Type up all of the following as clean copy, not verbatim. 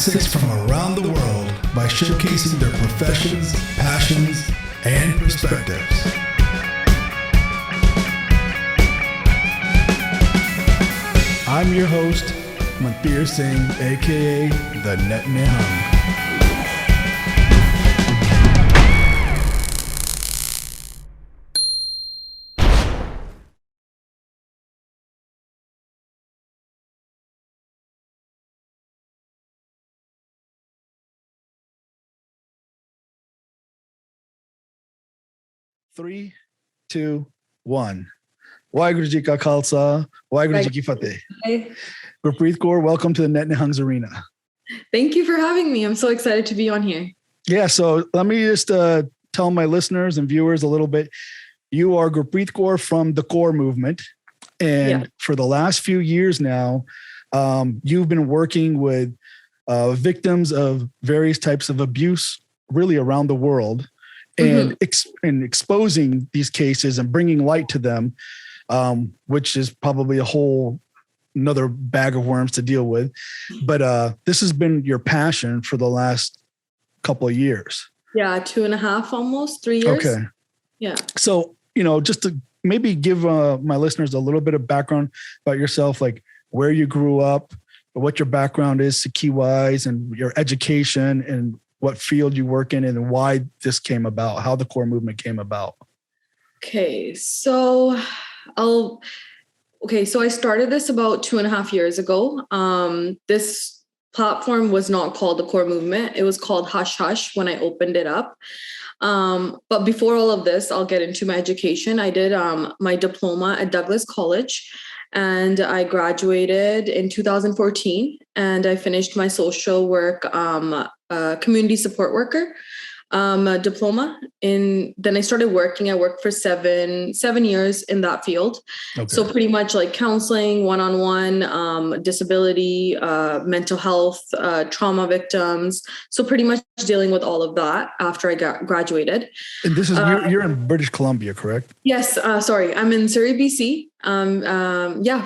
Sikhs from around the world by showcasing their professions, passions, and perspectives. I'm your host, Mandheer Singh, aka the Nihung. 3, 2, 1. Waheguru Ji Ka Khalsa, Waheguru Ji Ki Fateh. Hi. Gurpreet Kaur, welcome to the Nihung's Arena. Thank you for having me. I'm so excited to be on here. Yeah, so let me just tell my listeners and viewers a little bit. You are Gurpreet Kaur from the Kaur Movement. And for the last few years now, you've been working with victims of various types of abuse really around the world. And, and exposing these cases and bringing light to them, which is probably a whole another bag of worms to deal with. But this has been your passion for the last couple of years. Yeah, 2.5, almost 3 years. Okay. Yeah. So, just to maybe give my listeners a little bit of background about yourself, like where you grew up, what your background is, Sikhi-wise, and your education, and what field you work in, and why this came about, how the Kaur Movement came about. Okay, so I started this about 2.5 years ago. This platform was not called the Kaur Movement. It was called Hush Hush when I opened it up. But before all of this, I'll get into my education. I did my diploma at Douglas College, and I graduated in 2014, and I finished my social work community support worker diploma. Then I started working. I worked for seven years in that field. Okay. So pretty much like counseling, one-on-one, disability, mental health, trauma victims. So pretty much dealing with all of that after I graduated. And this is you're in British Columbia, correct? Yes. Sorry, I'm in Surrey, BC.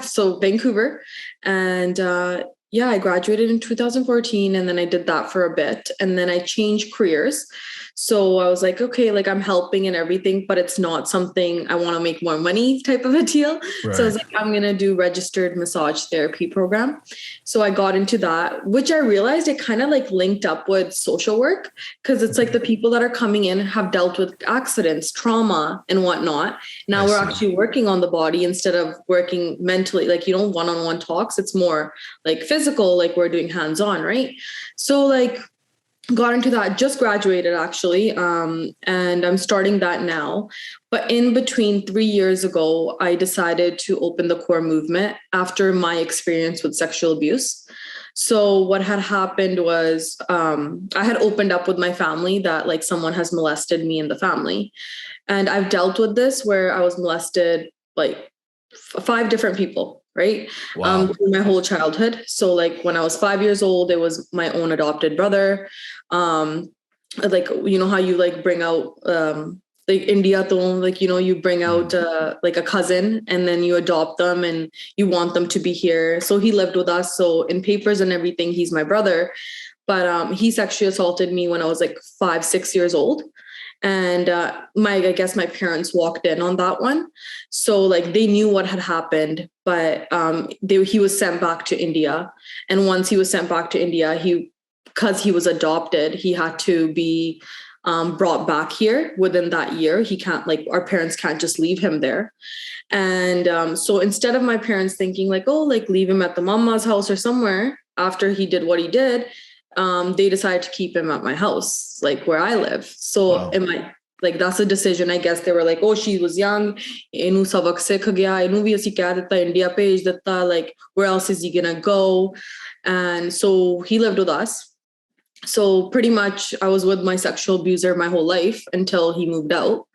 So Vancouver, and I graduated in 2014, and then I did that for a bit, and then I changed careers. So I was like, okay, like I'm helping and everything, but it's not something I want to make more money type of a deal. Right. So I was like, I'm going to do registered massage therapy program. So I got into that, which I realized it kind of like linked up with social work, because it's like the people that are coming in have dealt with accidents, trauma and whatnot. Now we're actually working on the body instead of working mentally, like, one-on-one talks. It's more like physical, like we're doing hands-on, right? So like got into that, just graduated actually, and I'm starting that now. But in between 3 years ago, I decided to open the Kaur Movement after my experience with sexual abuse. So what had happened was I had opened up with my family that like someone has molested me in the family. And I've dealt with this where I was molested like 5 different people. Right. Wow. Through my whole childhood. So like when I was 5 years old, it was my own adopted brother. Like, how you like bring out like India, like, you bring out like a cousin and then you adopt them and you want them to be here. So he lived with us. So in papers and everything, he's my brother. But he sexually assaulted me when I was like 5, 6 years old. And I guess my parents walked in on that one. So like they knew what had happened, but he was sent back to India. And once he was sent back to India, because he was adopted, he had to be brought back here within that year. He can't, like, our parents can't just leave him there. And so instead of my parents thinking like, oh, like leave him at the mama's house or somewhere after he did what he did, they decided to keep him at my house, like where I live. So that's a decision. I guess they were like, oh, she was young. Inu sabak sikh gaya. Inu bhi assi keh ditta, India bhej ditta. Like, where else is he gonna go? And so he lived with us. So pretty much I was with my sexual abuser my whole life until he moved out.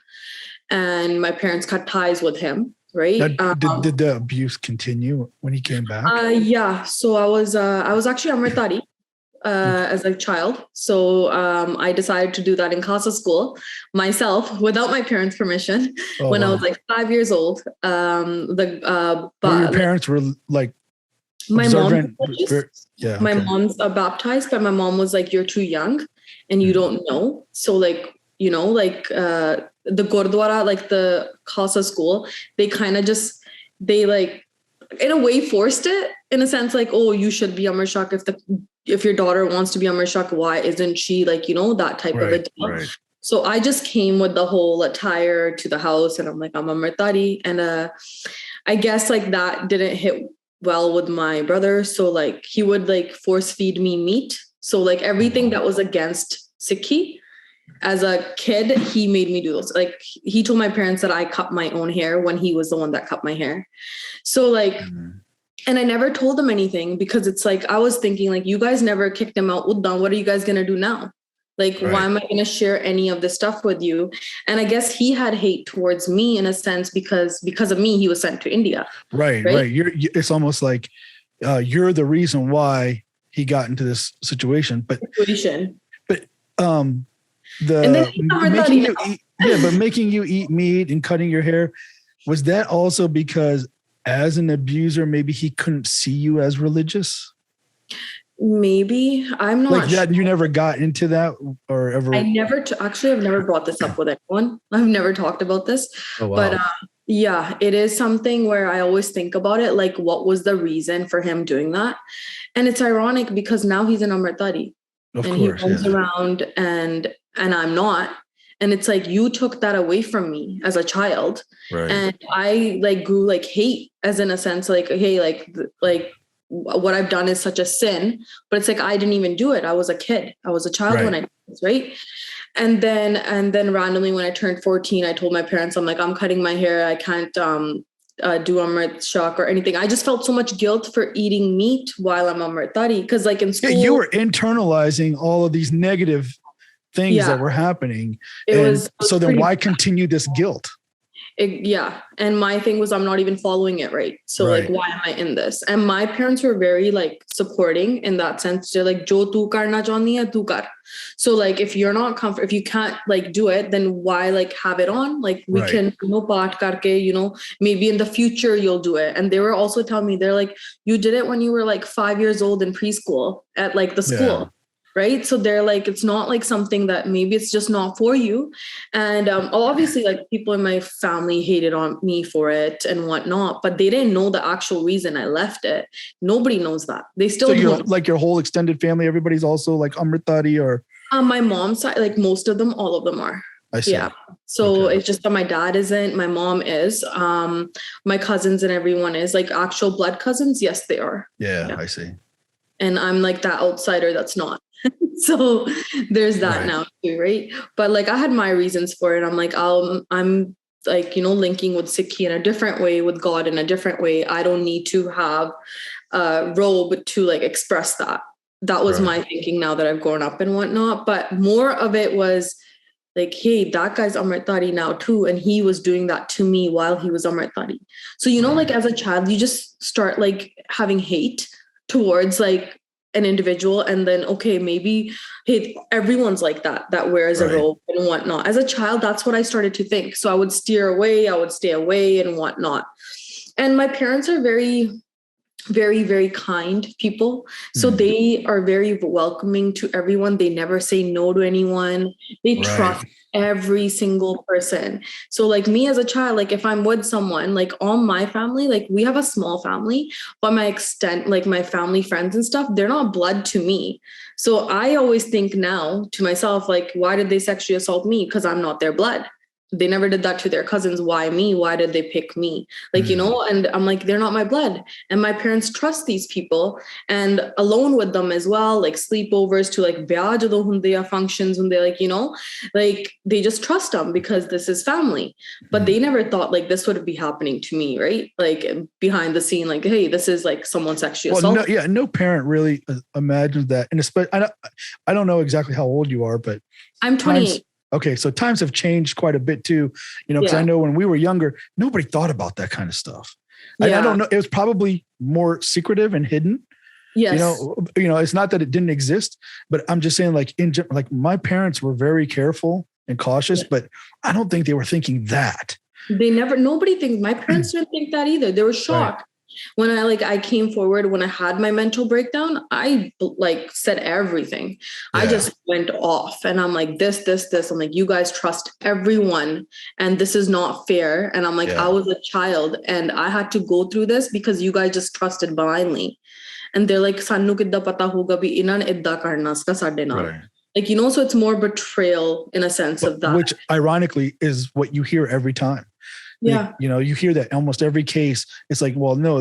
And my parents cut ties with him. Right. Did the abuse continue when he came back? Yeah. So I was actually Amritari. As a child. So I decided to do that in Khasa school myself without my parents' permission I was like 5 years old. Your parents were like My observant. my mom's baptized, but my mom was like, you're too young and you don't know. So like, you know, like the Gurdwara, like the Khalsa school, they kind of just, they like in a way forced it in a sense, like, oh, you should be Amar Shak. If your daughter wants to be Amar Shak, why isn't she, like, you know, that type of a deal. Right. So I just came with the whole attire to the house and I'm like, I'm Amar Tari. And I guess like that didn't hit well with my brother. So like he would like force feed me meat. So like everything that was against Sikhi, as a kid, he made me do those. Like he told my parents that I cut my own hair when he was the one that cut my hair. So like, and I never told them anything because it's like, I was thinking like, you guys never kicked him out. What are you guys going to do now? Like, why am I going to share any of this stuff with you? And I guess he had hate towards me in a sense because of me, he was sent to India. Right. It's almost like you're the reason why he got into this situation. But making you eat meat and cutting your hair, was that also because as an abuser, maybe he couldn't see you as religious? Maybe. I'm not like that. Sure. You never got into that or ever? I've never brought this up with anyone. I've never talked about this. Oh, wow. But yeah, it is something where I always think about it. Like, what was the reason for him doing that? And it's ironic because now he's an Amritari. He roams around and I'm not. And it's like, you took that away from me as a child. Right. And I like grew like hate as in a sense, like, hey, like what I've done is such a sin, but it's like, I didn't even do it. I was a kid. I was a child when I did this, right? And then randomly when I turned 14, I told my parents, I'm like, I'm cutting my hair. I can't do Amrit Shak or anything. I just felt so much guilt for eating meat while I'm Amrit Tari. Because like in school, you were internalizing all of these negative things that were happening. So then why continue this guilt? And my thing was, I'm not even following it right. So like, why am I in this? And my parents were very like supporting in that sense. They're like, Jo tu karna chahni hai, tu kar. So like, if you're not comfortable, if you can't like do it, then why like have it on? Like we can, paat karke, maybe in the future you'll do it. And they were also telling me, they're like, you did it when you were like 5 years old in preschool at like the school. Yeah. Right. So they're like, it's not like something that maybe it's just not for you. And obviously like people in my family hated on me for it and whatnot, but they didn't know the actual reason I left it. Nobody knows that. They still don't. Like your whole extended family, everybody's also like Amritari or? My mom's side, like most of them, all of them are. I see. Yeah. So it's just that my dad isn't, my mom is, my cousins and everyone is like actual blood cousins. Yes, they are. Yeah. I see. And I'm like that outsider that's not. So there's that now too, right? But like I had my reasons for it. I'm like, I'm like, linking with Sikhi in a different way, with God in a different way. I don't need to have a robe to like express that. That was my thinking now that I've grown up and whatnot. But more of it was like, hey, that guy's Amritari now too. And he was doing that to me while he was Amritari. So, like as a child, you just start like having hate towards like an individual, and then maybe hey, everyone's like that wears a robe and whatnot. As a child, that's what I started to think. So I would steer away, I would stay away and whatnot. And my parents are very, very, very kind people. So they are very welcoming to everyone. They never say no to anyone. They trust every single person. So like me as a child, like if I'm with someone, like all my family, like we have a small family, but my extent, like my family friends and stuff, they're not blood to me. So I always think now to myself, like, why did they sexually assault me? Because I'm not their blood. They never did that to their cousins. Why me? Why did they pick me? Like, and I'm like, they're not my blood. And my parents trust these people and alone with them as well, like sleepovers to like functions when they're like, like they just trust them because this is family. But they never thought like this would be happening to me, right? Like behind the scene, like, hey, this is like someone sexually assault. No parent really imagines that. And especially, I don't know exactly how old you are, but I'm 28. Okay, so times have changed quite a bit too, because I know when we were younger, nobody thought about that kind of stuff. Yeah. I don't know. It was probably more secretive and hidden. Yes. It's not that it didn't exist, but I'm just saying like like my parents were very careful and cautious, but I don't think they were thinking that. Nobody thinks, my parents didn't think that either. They were shocked. When I came forward, when I had my mental breakdown, I like said everything. I just went off and I'm like, this. I'm like, you guys trust everyone and this is not fair. And I'm like, I was a child and I had to go through this because you guys just trusted blindly. And they're like, Sanu kidda pata hoga bhi inan idda karna ska sade naal. Right. Like, so it's more betrayal in a sense of that. Which ironically is what you hear every time. Yeah. Like, you hear that almost every case. It's like, well, no,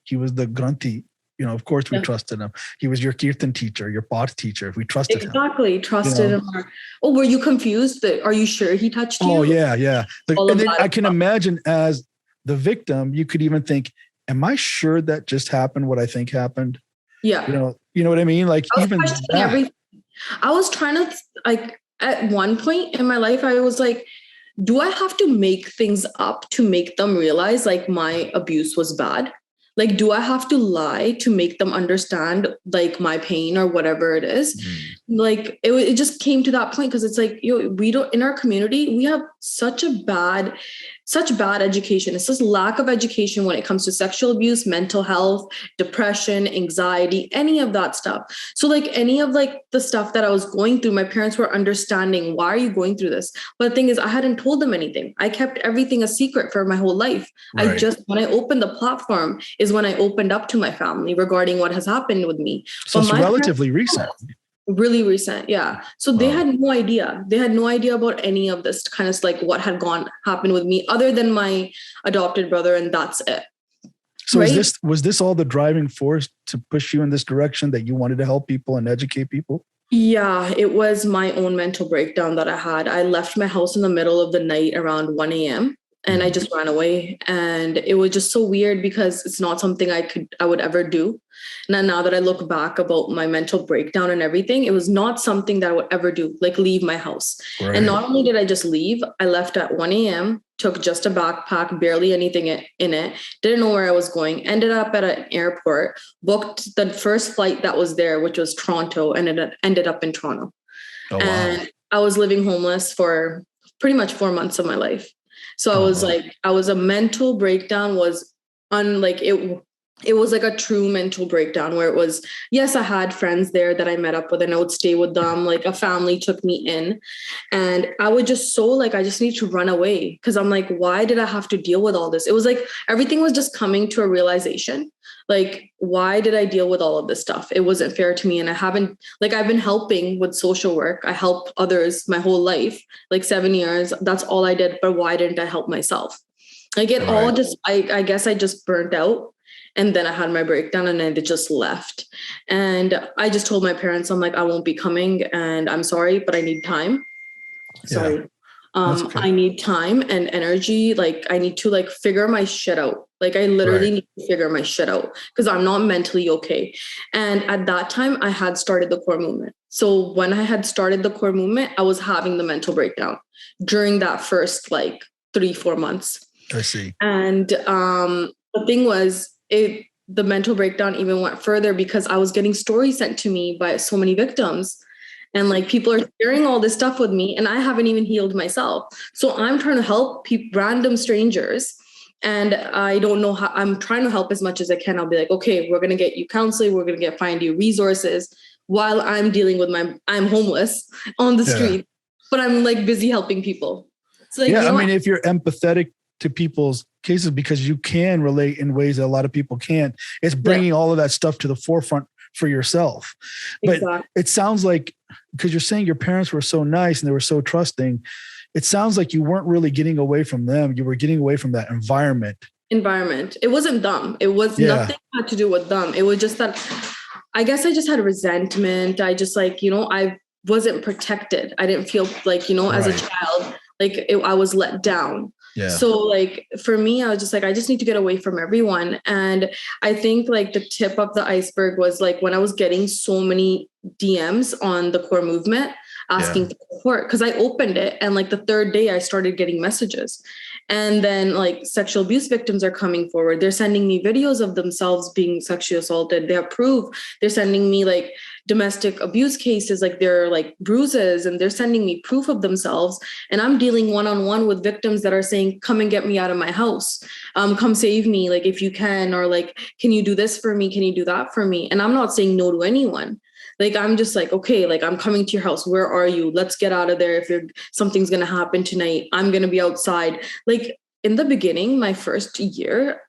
he was the Granthi. Of course we trusted him. He was your Kirtan teacher, your Path teacher. We trusted him. Exactly. Trusted him. Oh, were you confused? Are you sure he touched you? Oh, yeah. And then I can imagine as the victim, you could even think, am I sure that just happened what I think happened? Yeah. You know what I mean? Like even that. I was trying to, like, at one point in my life, I was like, do I have to make things up to make them realize like my abuse was bad? Like, do I have to lie to make them understand like my pain or whatever it is? Like it just came to that point because it's like, we don't, in our community, we have such bad education. It's just lack of education when it comes to sexual abuse, mental health, depression, anxiety, any of that stuff. So like any of like the stuff that I was going through, my parents were understanding, why are you going through this? But the thing is, I hadn't told them anything. I kept everything a secret for my whole life. Right. When I opened the platform is when I opened up to my family regarding what has happened with me. So it's relatively recent. Really recent. Yeah. So they had no idea. They had no idea about any of this kind of like what had happened with me other than my adopted brother. And that's it. So was this all the driving force to push you in this direction that you wanted to help people and educate people? Yeah, it was my own mental breakdown that I had. I left my house in the middle of the night around 1 a.m. and I just ran away. And it was just so weird because it's not something I would ever do. And now that I look back about my mental breakdown and everything, it was not something that I would ever do, like leave my house. Right. And not only did I just leave, I left at 1 a.m., took just a backpack, barely anything in it, didn't know where I was going, ended up at an airport, booked the first flight that was there, which was Toronto, and it ended up in Toronto. Oh, wow. And I was living homeless for pretty much 4 months of my life. So I was like, a mental breakdown was unlike it. It was like a true mental breakdown where it was, yes, I had friends there that I met up with and I would stay with them. Like a family took me in and I would just I just need to run away. Cause I'm like, why did I have to deal with all this? It was like, everything was just coming to a realization. Like, why did I deal with all of this stuff? It wasn't fair to me. And I've been helping with social work. I helped others my whole life, like 7 years. That's all I did. But why didn't I help myself? Like it all just, I guess I just burnt out. And then I had my breakdown and then it just left. And I just told my parents, I'm like, I won't be coming and I'm sorry, but I need time. Sorry. Yeah. Okay. I need time and energy. Like I need to figure my shit out. Like I literally need to figure my shit out because I'm not mentally okay. And at that time I had started the Kaur Movement. So when I had started the Kaur Movement, I was having the mental breakdown during that first 3-4 months. I see. And the thing was, the mental breakdown even went further because I was getting stories sent to me by so many victims. And people are sharing all this stuff with me and I haven't even healed myself. So I'm trying to help random strangers. And I don't know how. I'm trying to help as much as I can. I'll be like, okay, we're going to get you counseling. We're going to find you resources while I'm dealing with I'm homeless on the street, but I'm busy helping people. So if you're empathetic to people's cases because you can relate in ways that a lot of people can't, it's bringing all of that stuff to the forefront for yourself. But it sounds like, because you're saying your parents were so nice and they were so trusting, it sounds like you weren't really getting away from them. You were getting away from that environment. It wasn't them. It was nothing had to do with them. It was just that I guess I just had resentment. I just I wasn't protected. I didn't feel as a child, I was let down. Yeah. So for me, I was just I just need to get away from everyone. And I think the tip of the iceberg was when I was getting so many DMs on the Kaur Movement asking for support, because I opened it and the third day I started getting messages. And then sexual abuse victims are coming forward. They're sending me videos of themselves being sexually assaulted. They have proof. They're sending me domestic abuse cases, like they're like bruises, and they're sending me proof of themselves. And I'm dealing one-on-one with victims that are saying, come and get me out of my house. Come save me, like if you can, or like, can you do this for me? Can you do that for me? And I'm not saying no to anyone. Like, I'm just like, okay, like I'm coming to your house. Where are you? Let's get out of there. If something's going to happen tonight, I'm going to be outside. Like in the beginning, my first year,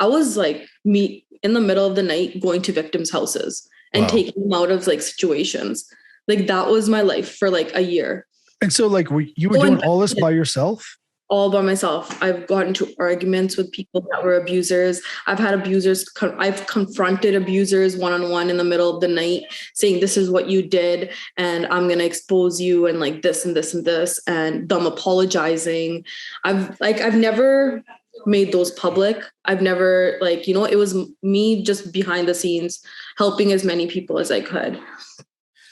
I was like in the middle of the night going to victims' houses and taking them out of like situations. Like that was my life for like a year. And so like you were doing all this by yourself? All by myself. I've gotten into arguments with people that were abusers. I've had abusers. I've confronted abusers one-on-one in the middle of the night saying, this is what you did and I'm going to expose you and like this and this and this, and them apologizing. I've never made those public. I've never it was me just behind the scenes helping as many people as I could.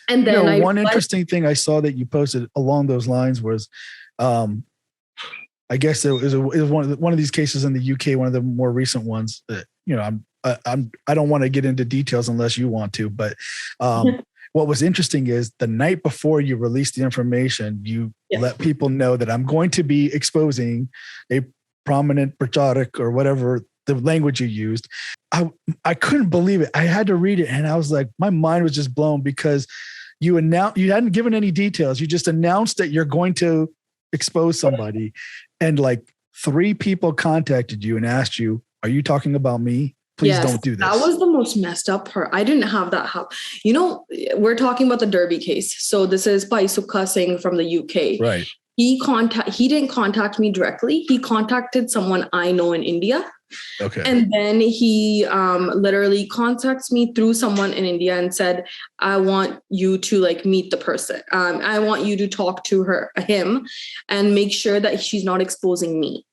And then one interesting thing I saw that you posted along those lines was, I guess it was one of these cases in the UK, one of the more recent ones that, I don't want to get into details unless you want to, but what was interesting is the night before you released the information, you let people know that I'm going to be exposing a prominent pracharak or whatever the language you used. I couldn't believe it. I had to read it and I was like, my mind was just blown because you hadn't given any details. You just announced that you're going to expose somebody. And like 3 people contacted you and asked you, are you talking about me? Please don't do this. That was the most messed up part. I didn't have that. We're talking about the Derby case. So this is Pai Sukha Singh from the UK. Right. He didn't contact me directly. He contacted someone I know in India. Okay. And then he literally contacts me through someone in India and said, I want you to like meet the person. I want you to talk to him and make sure that she's not exposing me.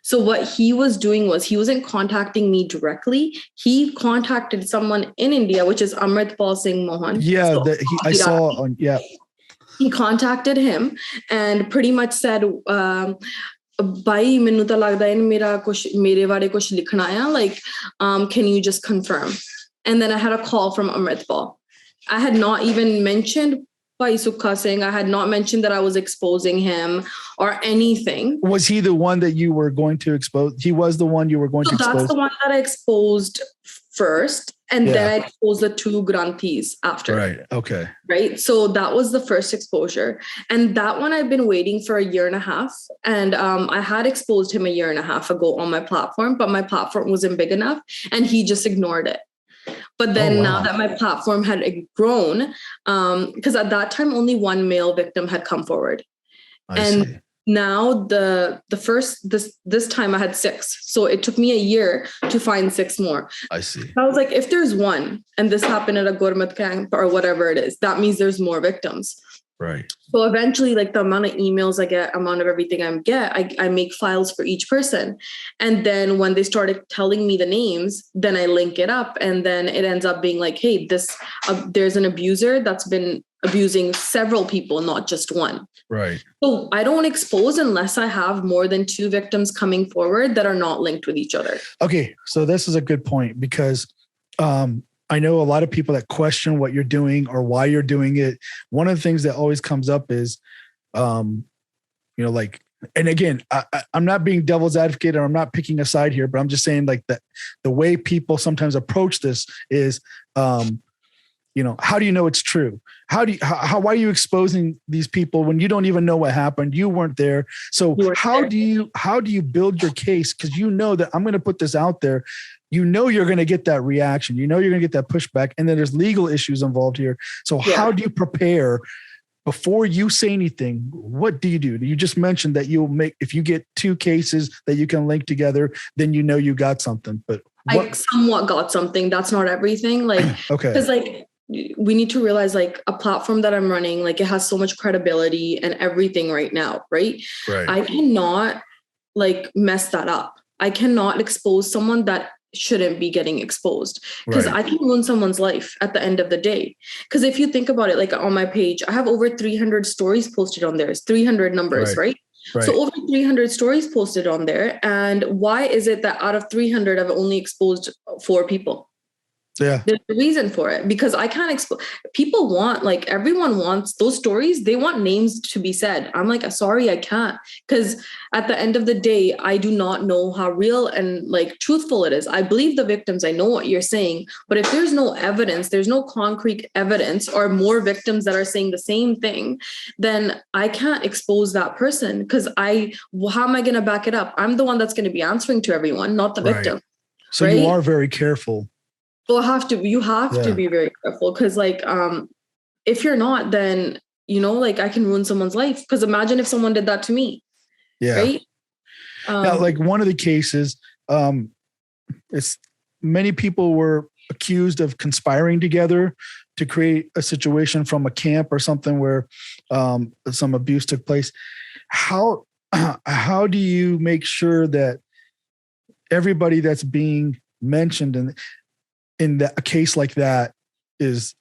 So what he was doing was he wasn't contacting me directly. He contacted someone in India, which is Amritpal Singh Mohan. Yeah, I saw on, yeah. He contacted him and pretty much said, Bhai, mainu ta lagda hai mere baare kuch likhna hai, like, can you just confirm? And then I had a call from Amritpal. I had not even mentioned Bhai Sukha Singh. I had not mentioned that I was exposing him or anything. Was he the one that you were going to expose? He was the one you were going to expose? That's the one that I exposed first. And then I exposed the 2 Granthis after. Right. Okay. Right. So that was the first exposure. And that one I've been waiting for a year and a half. And I had exposed him a year and a half ago on my platform, but my platform wasn't big enough and he just ignored it. But then now that my platform had grown, because at that time, only 1 male victim had come forward. I see. Now this time I had 6. So it took me a year to find 6 more. I see. I was like, if there's 1 and this happened at a Gurmat camp or whatever it is, that means there's more victims. Right. So eventually, like the amount of emails I get, amount of everything I make files for each person. And then when they started telling me the names, then I link it up. And then it ends up being like, hey, there's an abuser that's been abusing several people, not just 1. Right. So I don't expose unless I have more than 2 victims coming forward that are not linked with each other. Okay. So this is a good point because I know a lot of people that question what you're doing or why you're doing it. One of the things that always comes up is, and again, I'm not being devil's advocate or I'm not picking a side here, but I'm just saying like that the way people sometimes approach this is, how do you know it's true? Why are you exposing these people when you don't even know what happened? You weren't there. So how do you build your case? Because you know that I'm going to put this out there. You know you're going to get that reaction. You know you're going to get that pushback. And then there's legal issues involved here. So how do you prepare before you say anything? What do? You just mentioned that if you get 2 cases that you can link together, then you know you got something. But I somewhat got something. That's not everything. Like, okay. Because we need to realize like a platform that I'm running, like it has so much credibility and everything right now. Right. I cannot like mess that up. I cannot expose someone that shouldn't be getting exposed because I can ruin someone's life at the end of the day. Because if you think about it, like on my page, I have over 300 stories posted on there. It's 300 numbers, right? So over 300 stories posted on there. And why is it that out of 300, I've only exposed 4 people? Yeah. There's a reason for it, because I can't explain. People want, like, everyone wants those stories. They want names to be said. I'm like, sorry, I can't. Because at the end of the day, I do not know how real and like truthful it is. I believe the victims. I know what you're saying. But if there's no evidence, there's no concrete evidence or more victims that are saying the same thing, then I can't expose that person, because how am I going to back it up? I'm the one that's going to be answering to everyone, not the victim. So you are very careful. Well, you have to be very careful, because like, if you're not, then, you know, like, I can ruin someone's life. Because imagine if someone did that to me. Yeah. Right. Now, like one of the cases, it's many people were accused of conspiring together to create a situation from a camp or something where some abuse took place. How do you make sure that everybody that's being mentioned in a case like that is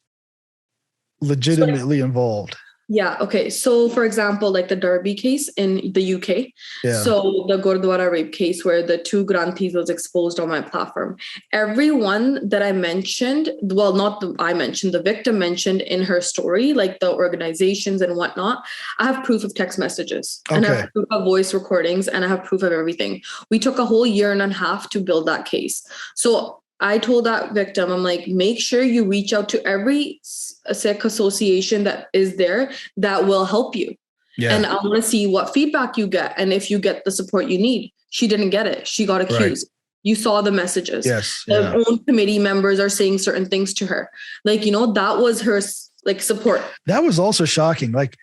legitimately involved? Yeah. Okay. So for example, like the Derby case in the UK. Yeah. So the Gurdwara rape case where the 2 Granthis was exposed on my platform. Everyone that I mentioned, well, the victim mentioned in her story, like the organizations and whatnot, I have proof of text messages and I have proof of voice recordings and I have proof of everything. We took a whole year and a half to build that case. So I told that victim, I'm like, make sure you reach out to every Sikh association that is there that will help you. Yeah. And I want to see what feedback you get. And if you get the support you need. She didn't get it. She got accused. Right. You saw the messages. Yes. Her own committee members are saying certain things to her. Like, you know, that was her like support. That was also shocking. Like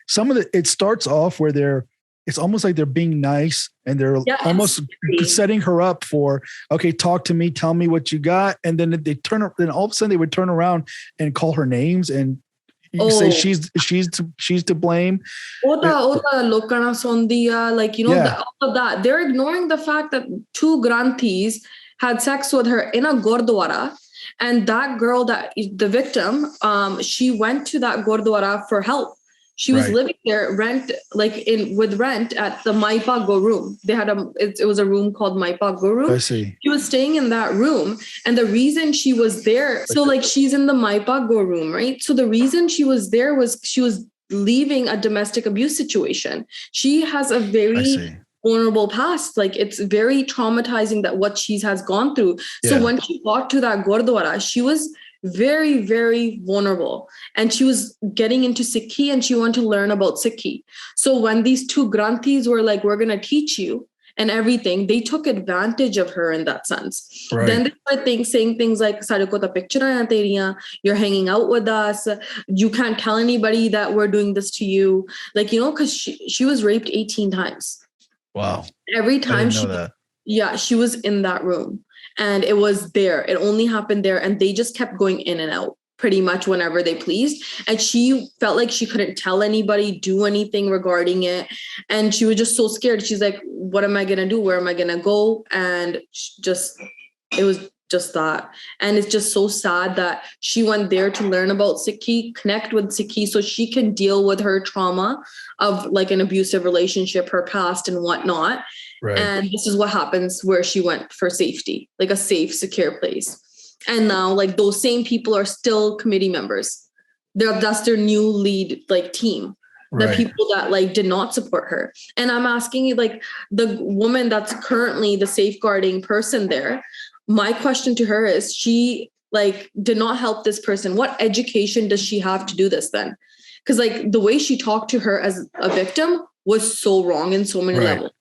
it starts off where it's almost like they're being nice and they're almost setting her up for, okay, talk to me, tell me what you got. And then then all of a sudden they would turn around and call her names and say she's to blame. Like, you know, all of that. They're ignoring the fact that 2 Granthis had sex with her in a Gurdwara. And that girl, the victim, she went to that Gurdwara for help. She was living there with rent at the Maipa Go room. They had it was a room called Maipa Go room. I see. She was staying in that room. And the reason she was there, so like she's in the Maipa Go room, right? So the reason she was there was she was leaving a domestic abuse situation. She has a very vulnerable past. Like it's very traumatizing that what she has gone through. So when she got to that Gurdwara, she was very, very vulnerable. And she was getting into Sikhi and she wanted to learn about Sikhi. So when these 2 Granthis were like, we're going to teach you and everything, they took advantage of her in that sense. Right. Then they started saying things like, you're hanging out with us. You can't tell anybody that we're doing this to you. Like, you know, because she was raped 18 times. Wow. Every time she was in that room. And it was there. It only happened there. And they just kept going in and out pretty much whenever they pleased. And she felt like she couldn't tell anybody, do anything regarding it. And she was just so scared. She's like, what am I going to do? Where am I going to go? And it was just that. And it's just so sad that she went there to learn about Sikhi, connect with Sikhi so she can deal with her trauma of like an abusive relationship, her past and whatnot. Right. And this is what happens where she went for safety, like a safe, secure place. And now like those same people are still committee members. That's their new lead like team. The people that like did not support her. And I'm asking you, like the woman that's currently the safeguarding person there, my question to her is, she like did not help this person. What education does she have to do this then? Because like the way she talked to her as a victim was so wrong in so many levels.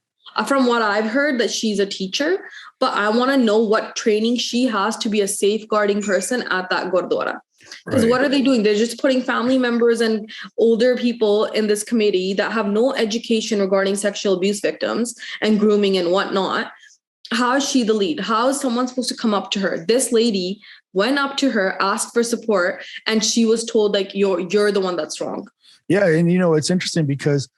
From what I've heard that she's a teacher, but I want to know what training she has to be a safeguarding person at that Gurdwara. Because what are they doing? They're just putting family members and older people in this committee that have no education regarding sexual abuse victims and grooming and whatnot. How is she the lead? How is someone supposed to come up to her? This lady went up to her, asked for support, and she was told like, you're the one that's wrong. Yeah. And you know, it's interesting because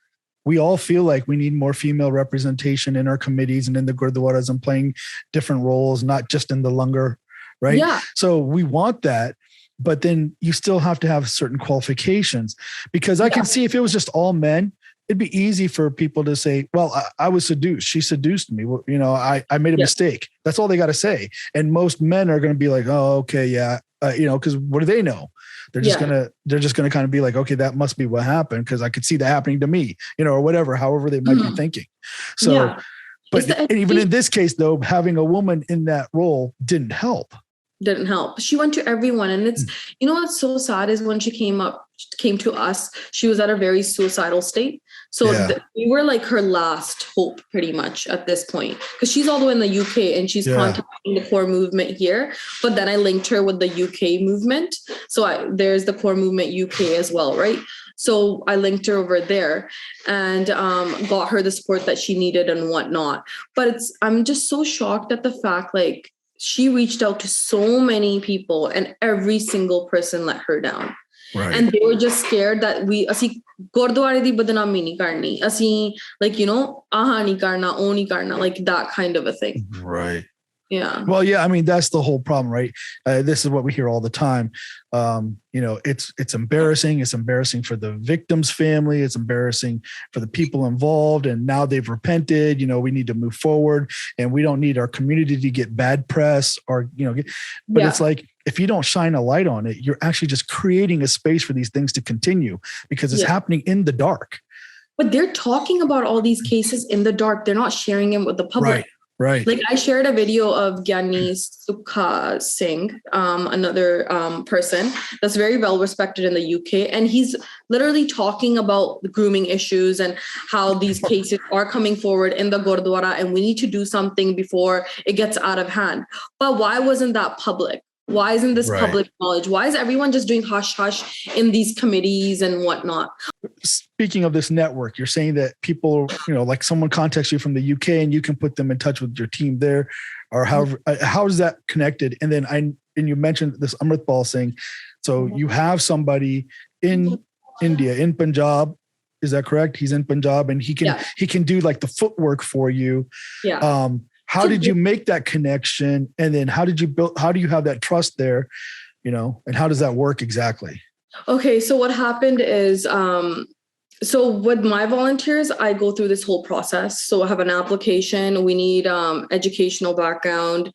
we all feel like we need more female representation in our committees and in the Gurdwaras and playing different roles, not just in the langar, right? Yeah. So we want that, but then you still have to have certain qualifications because I can see if it was just all men, it'd be easy for people to say, well, I was seduced. She seduced me. Well, I made a mistake. That's all they got to say. And most men are going to be like, oh, okay. Yeah. Cause what do they know? They're just gonna kind of be like, okay, that must be what happened. Cause I could see that happening to me, or whatever, however they might be thinking. So, but even in this case though, having a woman in that role didn't help. She went to everyone. And it's, what's so sad is when she came to us, she was at a very suicidal state. So we were like her last hope pretty much at this point, because she's all the way in the UK and she's contacting the Kaur Movement here. But then I linked her with the UK movement. So there's the Kaur Movement UK as well, right? So I linked her over there and got her the support that she needed and whatnot. But I'm just so shocked at the fact, like, she reached out to so many people and every single person let her down. Right. And they were just scared that ਅਸੀਂ ਗੁਰਦੁਆਰੇ ਦੀ ਬਦਨਾਮੀ ਨਹੀਂ ਕਰਨੀ, ਅਸੀਂ like, ਆਹ ਨਹੀਂ ਕਰਨਾ, ਉਹ ਨਹੀਂ ਕਰਨਾ, like that kind of a thing. Right. Yeah. Well, yeah, I mean, that's the whole problem, right? This is what we hear all the time. It's embarrassing. It's embarrassing for the victim's family. It's embarrassing for the people involved. And now they've repented. We need to move forward, and we don't need our community to get bad press or, but it's like, if you don't shine a light on it, you're actually just creating a space for these things to continue because it's happening in the dark. But they're talking about all these cases in the dark. They're not sharing them with the public. Right. Like I shared a video of Gyani Sikh Singh, another person that's very well respected in the UK. And he's literally talking about the grooming issues and how these cases are coming forward in the Gurdwara and we need to do something before it gets out of hand. But why wasn't that public? Why isn't this public knowledge? Why is everyone just doing hush-hush in these committees and whatnot? Speaking of this network, you're saying that people, like someone contacts you from the UK and you can put them in touch with your team there, or however, how is that connected? And then you mentioned this Amritpal Singh. So you have somebody in India, in Punjab. Is that correct? He's in Punjab and he can do like the footwork for you. Yeah. How did you make that connection? And then how do you have that trust there, and how does that work exactly? Okay. So what happened is, so with my volunteers, I go through this whole process. So I have an application. We need educational background.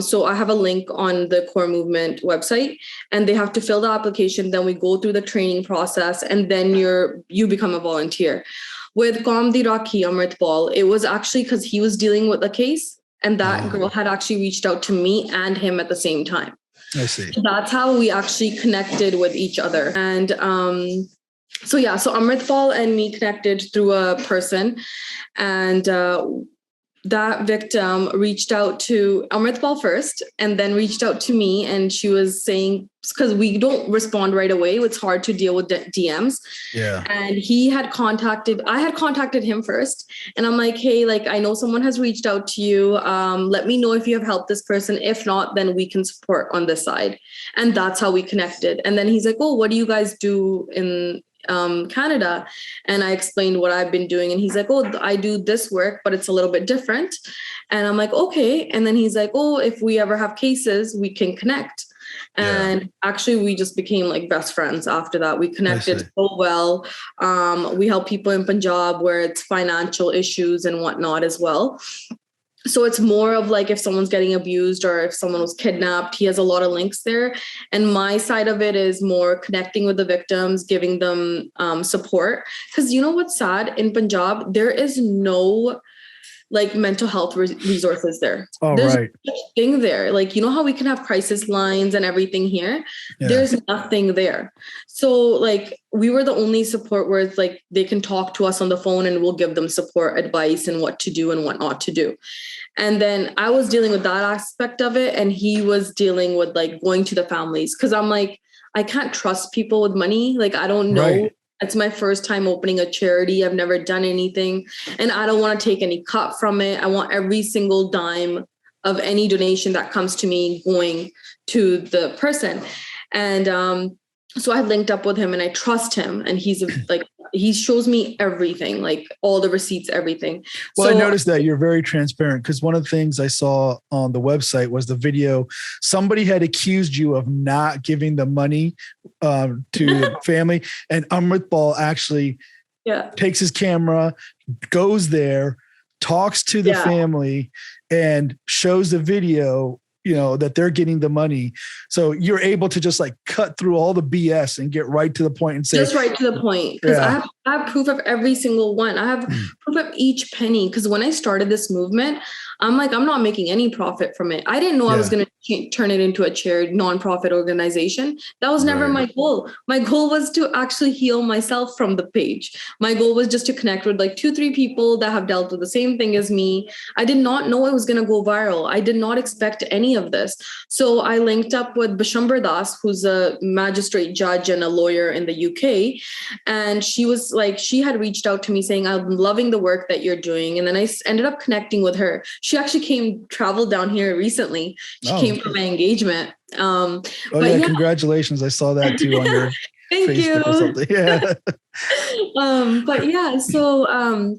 So I have a link on the Kaur Movement website and they have to fill the application. Then we go through the training process and then you become a volunteer. With Kamdi Rakhi Amritpal, it was actually because he was dealing with a case and that girl had actually reached out to me and him at the same time. I see. So that's how we actually connected with each other. And so Amritpal and me connected through a person and that victim reached out to Amritpal first and then reached out to me. And she was saying, because we don't respond right away, it's hard to deal with DMs. Yeah. And I had contacted him first. And I'm like, hey, like, I know someone has reached out to you. Let me know if you have helped this person. If not, then we can support on this side. And that's how we connected. And then he's like, oh, what do you guys do in Canada? And I explained what I've been doing and he's like, oh, I do this work, but it's a little bit different. And I'm like, okay. And then he's like, oh, if we ever have cases, we can connect. And actually we just became like best friends after that. We connected so well. We help people in Punjab where it's financial issues and whatnot as well. So it's more of like if someone's getting abused or if someone was kidnapped, he has a lot of links there. And my side of it is more connecting with the victims, giving them support. Because you know what's sad? In Punjab, there is no like mental health resources there. There's no thing there. Like, you know how we can have crisis lines and everything here? Yeah. There's nothing there. So like we were the only support where it's like they can talk to us on the phone and we'll give them support, advice and what to do and what not to do. And then I was dealing with that aspect of it. And he was dealing with like going to the families. Cause I'm like, I can't trust people with money. Like, I don't know. Right. It's my first time opening a charity. I've never done anything and I don't want to take any cut from it. I want every single dime of any donation that comes to me going to the person. And so I linked up with him and I trust him and he's like, he shows me everything, like all the receipts, everything. Well, so, I noticed that you're very transparent because one of the things I saw on the website was the video. Somebody had accused you of not giving the money to the family, and Amritpal actually takes his camera, goes there, talks to the family, and shows the video, that they're getting the money. So you're able to just like cut through all the BS and get right to the point and say, just right to the point. Because I have proof of every single one. I have proof of each penny. Because when I started this movement, I'm like, I'm not making any profit from it. I didn't know I was going to turn it into a charity, nonprofit organization. That was never my goal. My goal was to actually heal myself from the page. My goal was just to connect with like 2-3 people that have dealt with the same thing as me. I did not know it was going to go viral. I did not expect any of this. So I linked up with Bishambar Das, who's a magistrate judge and a lawyer in the UK. And she was like, she had reached out to me saying, I'm loving the work that you're doing. And then I ended up connecting with her. She actually traveled down here recently. She came for my engagement. Congratulations. I saw that too on your Thank Facebook you. or something. Yeah. So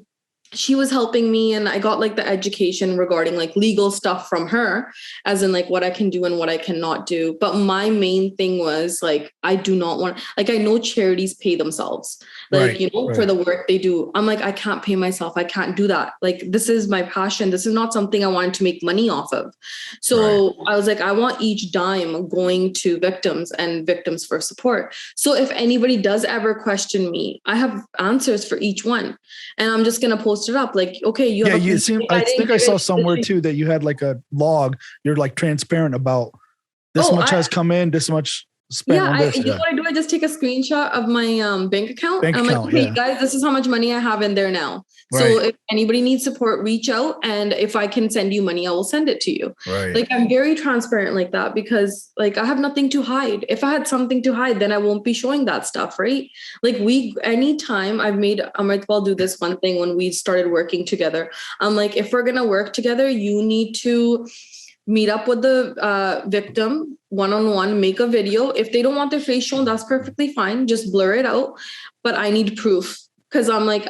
she was helping me, and I got like the education regarding like legal stuff from her, as in like what I can do and what I cannot do. But my main thing was like, I do not want, like, I know charities pay themselves, like, for the work they do. I'm like, I can't pay myself. I can't do that. Like, this is my passion. This is not something I wanted to make money off of. So I was like, I want each dime going to victims and victims for support. So if anybody does ever question me, I have answers for each one. And I'm just going to post it up. Like, okay, I think I saw somewhere too that you had like a log. You're like transparent about this much has come in, this much spent on this. You know what I do? I just take a screenshot of my bank account. I'm like, okay, guys, this is how much money I have in there now. So if anybody needs support, reach out. And if I can send you money, I will send it to you. Like, I'm very transparent like that, because like, I have nothing to hide. If I had something to hide, then I won't be showing that stuff, right? Like, anytime I've made Amritpal do this one thing when we started working together. I'm like, if we're going to work together, you need to meet up with the victim one-on-one, make a video. If they don't want their face shown, that's perfectly fine. Just blur it out. But I need proof, because I'm like,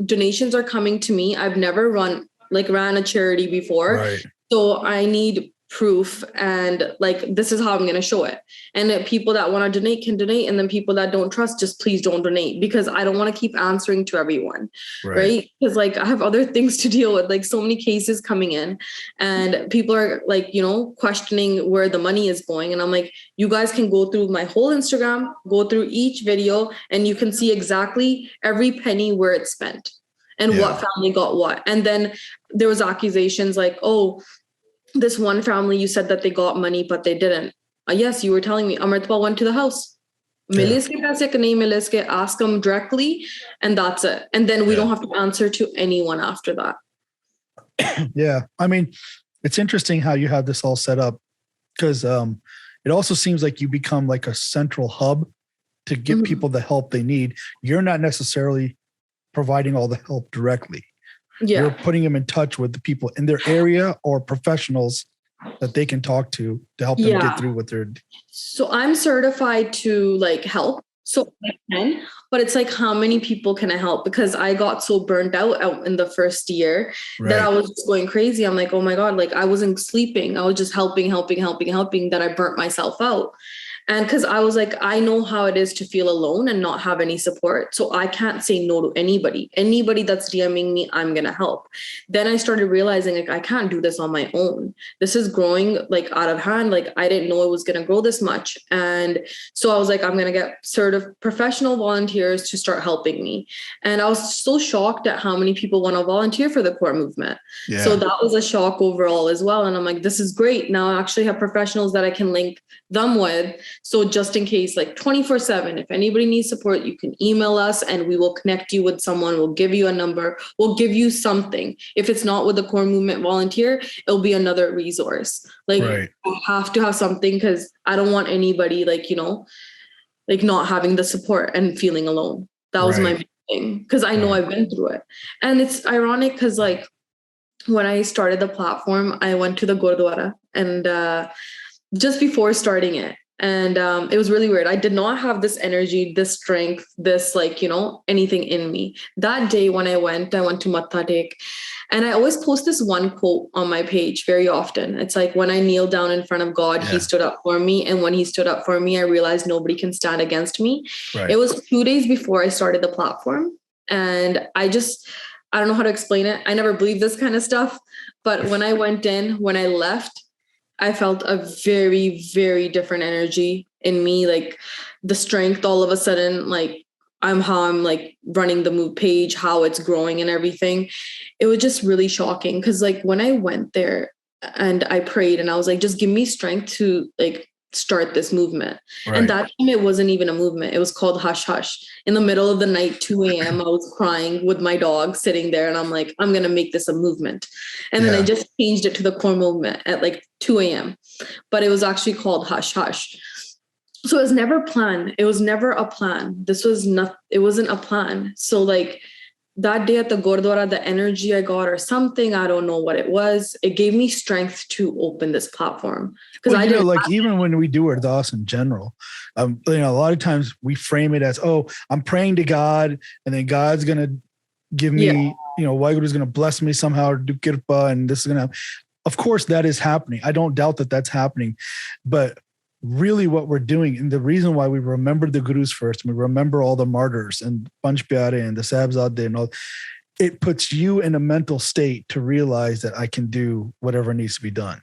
donations are coming to me. I've never ran a charity before. So I need proof, and like, this is how I'm going to show it. And people that want to donate can donate, and then people that don't trust, just please don't donate, because I don't want to keep answering to everyone, right? Because like, I have other things to deal with, like so many cases coming in, and people are like, questioning where the money is going. And I'm like, you guys can go through my whole Instagram, go through each video, and you can see exactly every penny where it's spent and what family got what. And then there was accusations like, oh, this one family, you said that they got money, but they didn't. Yes, you were telling me. Amritpal went to the house. Ask them directly, and that's it. And then we don't have to answer to anyone after that. Yeah. I mean, it's interesting how you have this all set up, because it also seems like you become like a central hub to give people the help they need. You're not necessarily providing all the help directly. You're putting them in touch with the people in their area or professionals that they can talk to help them get through what they're. So I'm certified to like help. So I can, but it's like, how many people can I help? Because I got so burnt out in the first year that I was just going crazy. I'm like, oh my God, like I wasn't sleeping. I was just helping, that I burnt myself out. And because I was like, I know how it is to feel alone and not have any support. So I can't say no to anybody. Anybody that's DMing me, I'm going to help. Then I started realizing like, I can't do this on my own. This is growing like out of hand. Like I didn't know it was going to grow this much. And so I was like, I'm going to get sort of professional volunteers to start helping me. And I was so shocked at how many people want to volunteer for the Kaur movement. Yeah. So that was a shock overall as well. And I'm like, this is great. Now I actually have professionals that I can link them with. So just in case, like 24/7, if anybody needs support, you can email us and we will connect you with someone. We'll give you a number. We'll give you something. If it's not with the Kaur movement volunteer, it'll be another resource. Like I have to have something, because I don't want anybody like, like not having the support and feeling alone. That was my main thing, because I know I've been through it. And it's ironic because like when I started the platform, I went to the Gurdwara and just before starting it. And it was really weird. I did not have this energy, this strength, this like, anything in me. That day when I went to Matha Tek, and I always post this one quote on my page very often. It's like, when I kneel down in front of God, he stood up for me. And when he stood up for me, I realized nobody can stand against me. It was 2 days before I started the platform. And I don't know how to explain it. I never believed this kind of stuff. But when I went in, when I left, I felt a very, very different energy in me. Like the strength all of a sudden, like how I'm like running the move page, how it's growing and everything. It was just really shocking. Cause like when I went there and I prayed and I was like, just give me strength to like start this movement. Right. And that time it wasn't even a movement. It was called Hush Hush. In the middle of the night, 2 a.m., I was crying with my dog sitting there. And I'm like, I'm going to make this a movement. And then I just changed it to the Kaur Movement at like 2 a.m. But it was actually called Hush Hush. So it was never planned. It was never a plan. It wasn't a plan. So like that day at the Gurdwara, the energy I got or something, I don't know what it was. It gave me strength to open this platform. Because I didn't like even when we do Ardas in general, a lot of times we frame it as, oh, I'm praying to God and then God's going to give me, Waheguru is going to bless me somehow, do kirpa, and this is going to, of course that is happening. I don't doubt that that's happening, but really what we're doing, and the reason why we remember the gurus first, and we remember all the martyrs and Panch Pyare and the Sahibzade and all, it puts you in a mental state to realize that I can do whatever needs to be done.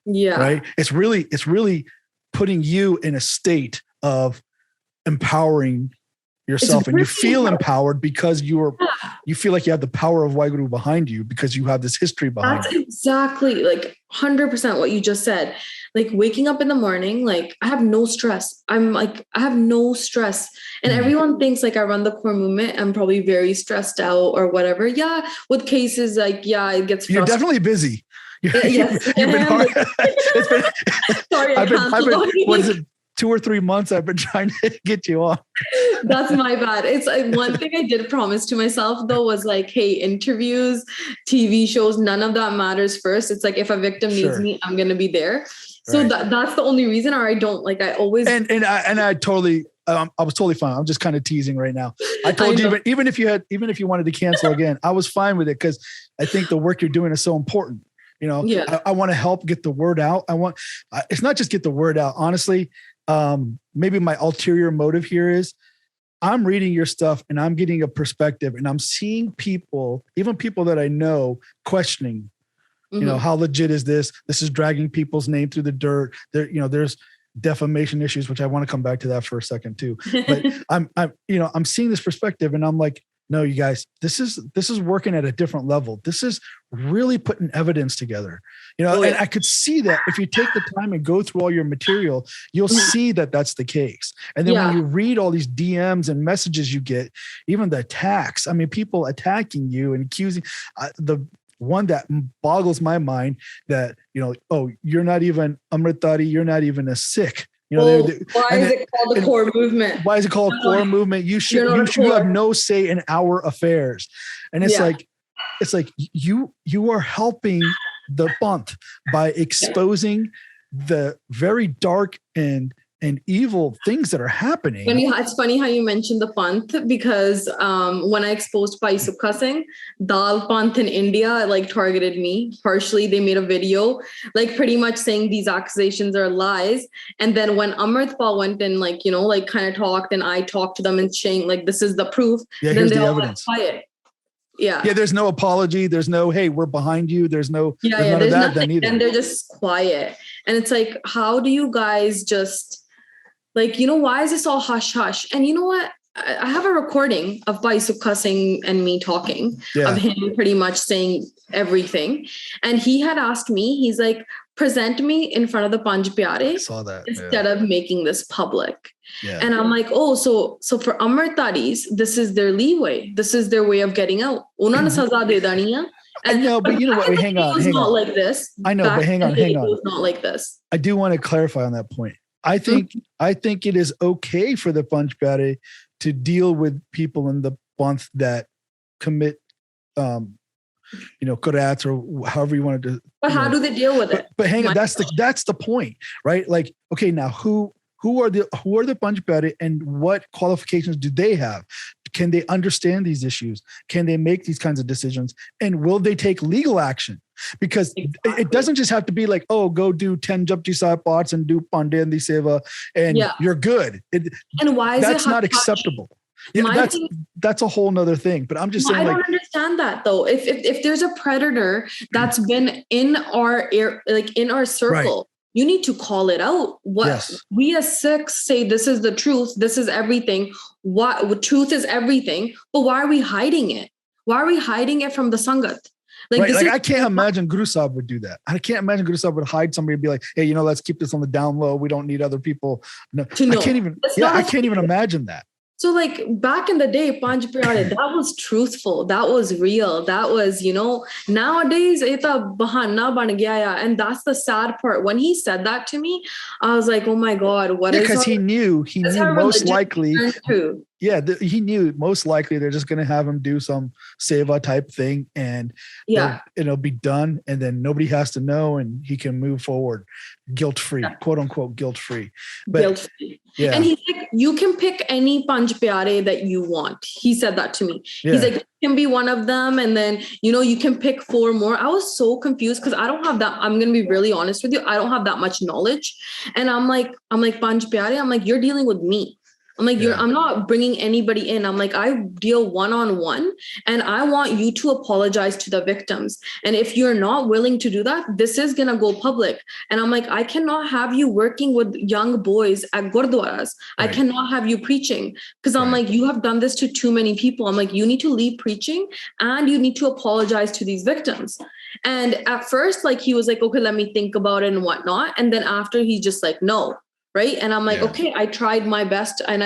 Yeah. Right. It's really putting you in a state of empowering yourself, and you feel empowered because you feel like you have the power of Waheguru behind you because you have this history behind you. That's exactly like 100% what you just said. Like waking up in the morning, like I have no stress. I have no stress. And everyone thinks like I run the Kaur Movement. I'm probably very stressed out or whatever. Yeah. With cases, like, it gets frustrating. You're definitely busy. Yes. You've been hard. Sorry, I've been, what is it? 2 or 3 months I've been trying to get you on. That's my bad. It's like one thing I did promise to myself though was like, hey, interviews, TV shows, none of that matters first. It's like if a victim needs me, I'm going to be there. So that's the only reason, or I don't like, I always. And I totally, I was totally fine. I'm just kind of teasing right now. I told you, but even if you wanted to cancel again, I was fine with it because I think the work you're doing is so important. I want to help get the word out. It's not just get the word out. Honestly, maybe my ulterior motive here is I'm reading your stuff and I'm getting a perspective and I'm seeing people, even people that I know, questioning, how legit is this? This is dragging people's name through the dirt. There's defamation issues, which I want to come back to that for a second too. But I'm seeing this perspective and I'm like, no, you guys, this is working at a different level. This is really putting evidence together, and I could see that if you take the time and go through all your material, you'll see that that's the case. And then when you read all these DMs and messages you get, even the attacks, I mean, people attacking you and accusing, the one that boggles my mind that, oh, you're not even Amritari, you're not even a Sikh. Why is it called the Kaur Movement? Why is it called Kaur Movement? You have no say in our affairs. And it's like you are helping the Panth by exposing the very dark and evil things that are happening. It's funny how you mentioned the Panth because when I exposed Bhai Sukha Singh, Dal Panth in India targeted me partially. They made a video pretty much saying these accusations are lies. And then when Amritpal went and kind of talked and I talked to them and saying this is the proof, then they all went quiet. Yeah. There's no apology. There's no, hey, we're behind you. There's no, none of that then either. And they're just quiet. And it's like, how do you guys just why is this all hush hush? And you know what? I have a recording of Bhai Sukha Singh and me talking of him pretty much saying everything. And he had asked me, he's like, present me in front of the Panch Pyare instead of making this public. Yeah. And I'm like, oh, so for Amritaris, this is their leeway. This is their way of getting out. Unhone saza de dani hai. I know, but you know what? Hang on. It's not like this. I know, but hang on. It's not like this. I do want to clarify on that point. I think it is okay for the Panch Pyare to deal with people in the Panth that commit, karats or however you wanted to. But how do they deal with it? But hang on, that's the point, right? Like, okay, now who are the Panch Pyare and what qualifications do they have? Can they understand these issues? Can they make these kinds of decisions? And will they take legal action? Because it doesn't just have to be like, oh, go do 10 Japji Sahib parts and do Pandey and the Seva and you're good. And why is that's not acceptable? Yeah, that's a whole nother thing. But I'm just saying, I don't understand that though. If there's a predator that's been in our in our circle, right, you need to call it out. We as Sikhs say, this is the truth. This is everything. Truth is everything. But why are we hiding it? Why are we hiding it from the Sangat? Like I can't imagine Guru Sahib would do that. I can't imagine Guru Sahib would hide somebody and be like, hey, let's keep this on the down low. We don't need other people. No, I can't even imagine that. So like back in the day, Panch Pyare, that was truthful. That was real. That was, nowadays, eta bahana ban gaya. And that's the sad part. When he said that to me, I was like, oh my God, because he knew most likely. He knew most likely they're just going to have him do some seva type thing and it'll be done. And then nobody has to know and he can move forward guilt-free, quote unquote, guilt-free. Guilt-free. Yeah. And he's like, you can pick any Panch Pyare that you want. He said that to me. Yeah. He's like, you can be one of them. And then, you can pick 4 more. I was so confused because I don't have that. I'm going to be really honest with you. I don't have that much knowledge. And I'm like, Panch Pyare, I'm like, you're dealing with me. I'm like, I'm not bringing anybody in. I'm like, I deal one-on-one and I want you to apologize to the victims. And if you're not willing to do that, this is going to go public. And I'm like, I cannot have you working with young boys at Gurdwaras. Right. I cannot have you preaching because I'm like, you have done this to too many people. I'm like, you need to leave preaching and you need to apologize to these victims. And at first, like, he was like, okay, let me think about it and whatnot. And then after he's just like, no. Right. And I'm like, okay, I tried my best. And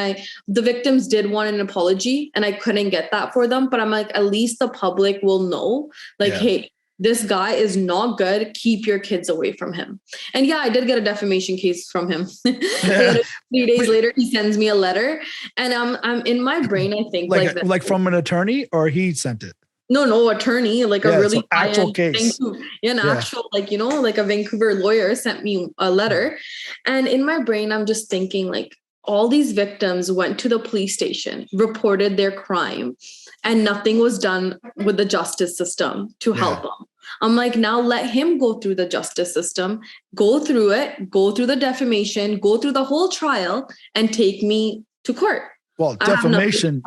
the victims did want an apology and I couldn't get that for them. But I'm like, at least the public will know, like, hey, this guy is not good. Keep your kids away from him. And I did get a defamation case from him. 3 days later, he sends me a letter and I'm in my brain, I think like from an attorney or he sent it. No, attorney, like a really actual case. Actual, like a Vancouver lawyer sent me a letter. And in my brain, I'm just thinking like all these victims went to the police station, reported their crime, and nothing was done with the justice system to help them. I'm like, now let him go through the justice system, go through it, go through the defamation, go through the whole trial and take me to court. Well, defamation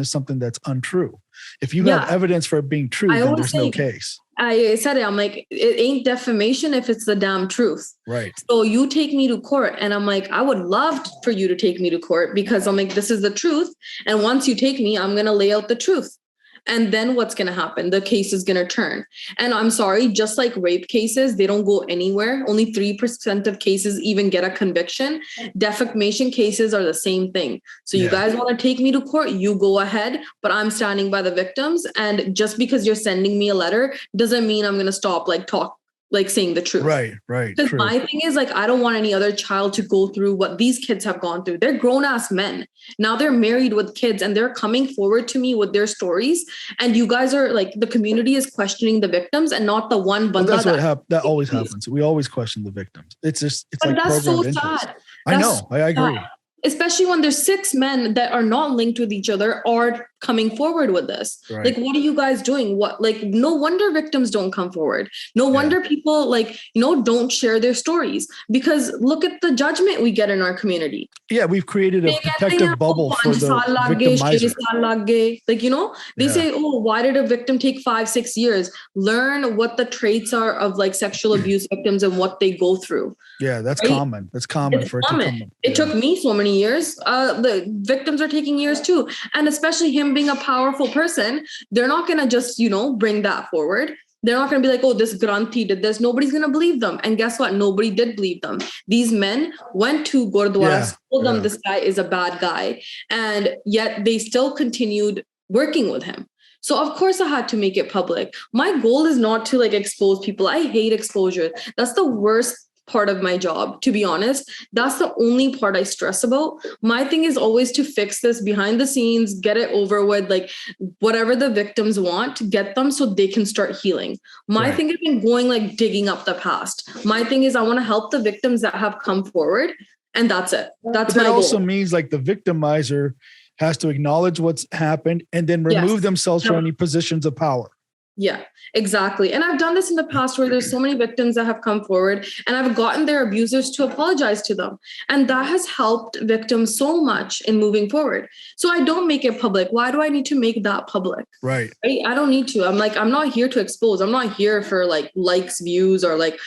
is something that's untrue. If you have evidence for it being true, then there's no case. I said it. I'm like, it ain't defamation if it's the damn truth. Right. So you take me to court. And I'm like, I would love for you to take me to court because I'm like, this is the truth. And once you take me, I'm going to lay out the truth. And then what's going to happen? The case is going to turn. And I'm sorry, just like rape cases, they don't go anywhere. Only 3% of cases even get a conviction. Defamation cases are the same thing. So you guys want to take me to court, you go ahead, but I'm standing by the victims. And just because you're sending me a letter doesn't mean I'm going to stop saying the truth. Right. Because my thing is like, I don't want any other child to go through what these kids have gone through. They're grown ass men. Now they're married with kids and they're coming forward to me with their stories. And you guys are like, the community is questioning the victims and not the one banda. Well, that's that always happens. We always question the victims. It's like that's so interest. sad. I know. I agree. Especially when there's 6 men that are not linked with each other are coming forward with this. Right. Like, what are you guys doing? No wonder victims don't come forward. No wonder people don't share their stories because look at the judgment we get in our community. Yeah. We've created a protective bubble for the victimizer. They say, oh, why did a victim take 5-6 years? Learn what the traits are of like sexual abuse victims and what they go through. Yeah. That's common. That's common for it to come. It took me so many years. The victims are taking years too. And especially him being a powerful person, they're not going to just, bring that forward. They're not going to be like, oh, this Granthi did this. Nobody's going to believe them. And guess what? Nobody did believe them. These men went to Gurdwara, told them this guy is a bad guy. And yet they still continued working with him. So of course I had to make it public. My goal is not to expose people. I hate exposure. That's the worst part of my job, to be honest. That's the only part I stress about. My thing is always to fix this behind the scenes, get it over with, whatever the victims want, get them so they can start healing. My thing has been going digging up the past. My thing is I want to help the victims that have come forward, and that's it. That's my goal. That also means the victimizer has to acknowledge what's happened and then remove themselves from any positions of power. Yeah, exactly. And I've done this in the past where there's so many victims that have come forward and I've gotten their abusers to apologize to them. And that has helped victims so much in moving forward. So I don't make it public. Why do I need to make that public? Right. I don't need to. I'm not here to expose. I'm not here for like likes, views, or like,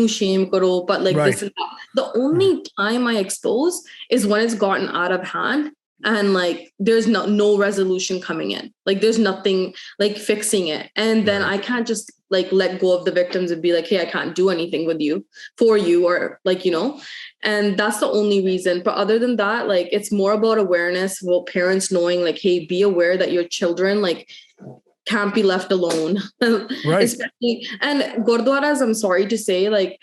shame karo, but like this and that. The only time I expose is when it's gotten out of hand. And like, there's no resolution coming in. Like, there's nothing like fixing it. And then I can't just like let go of the victims and be like, hey, I can't do anything with you, for you, or like, and that's the only reason. But other than that, like, it's more about awareness, about parents knowing like, hey, be aware that your children like can't be left alone. Right. Especially, and gurdwaras, I'm sorry to say, like,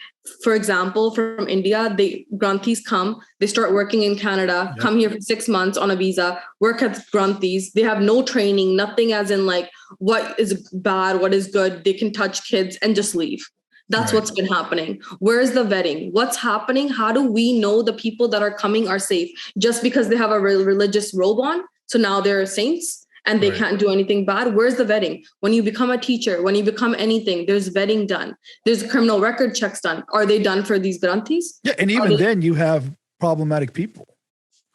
for example, from India, Granthis come, they start working in Canada, come here for 6 months on a visa, work at Granthis. They have no training, nothing as in like what is bad, what is good. They can touch kids and just leave. That's what's been happening. Where's the vetting? What's happening? How do we know the people that are coming are safe? Just because they have a religious robe on, so now they're saints? And they can't do anything bad. Where's the vetting? When you become a teacher, when you become anything, there's vetting done. There's criminal record checks done. Are they done for these Granthis? Yeah, and even then you have problematic people.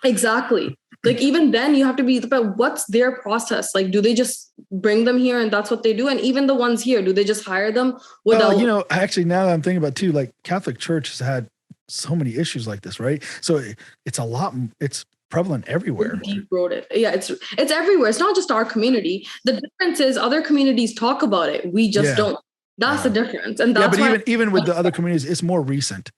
Exactly. Like, even then you have to be, but what's their process? Like, do they just bring them here and that's what they do? And even the ones here, do they just hire them without? Actually, now that I'm thinking about it too, like Catholic Church has had so many issues like this, right? So it's a lot. It's prevalent everywhere. Deep-rooted. Yeah, it's everywhere. It's not just our community. The difference is other communities talk about it. We just don't. That's the difference. And that's but even with the other communities, it's more recent.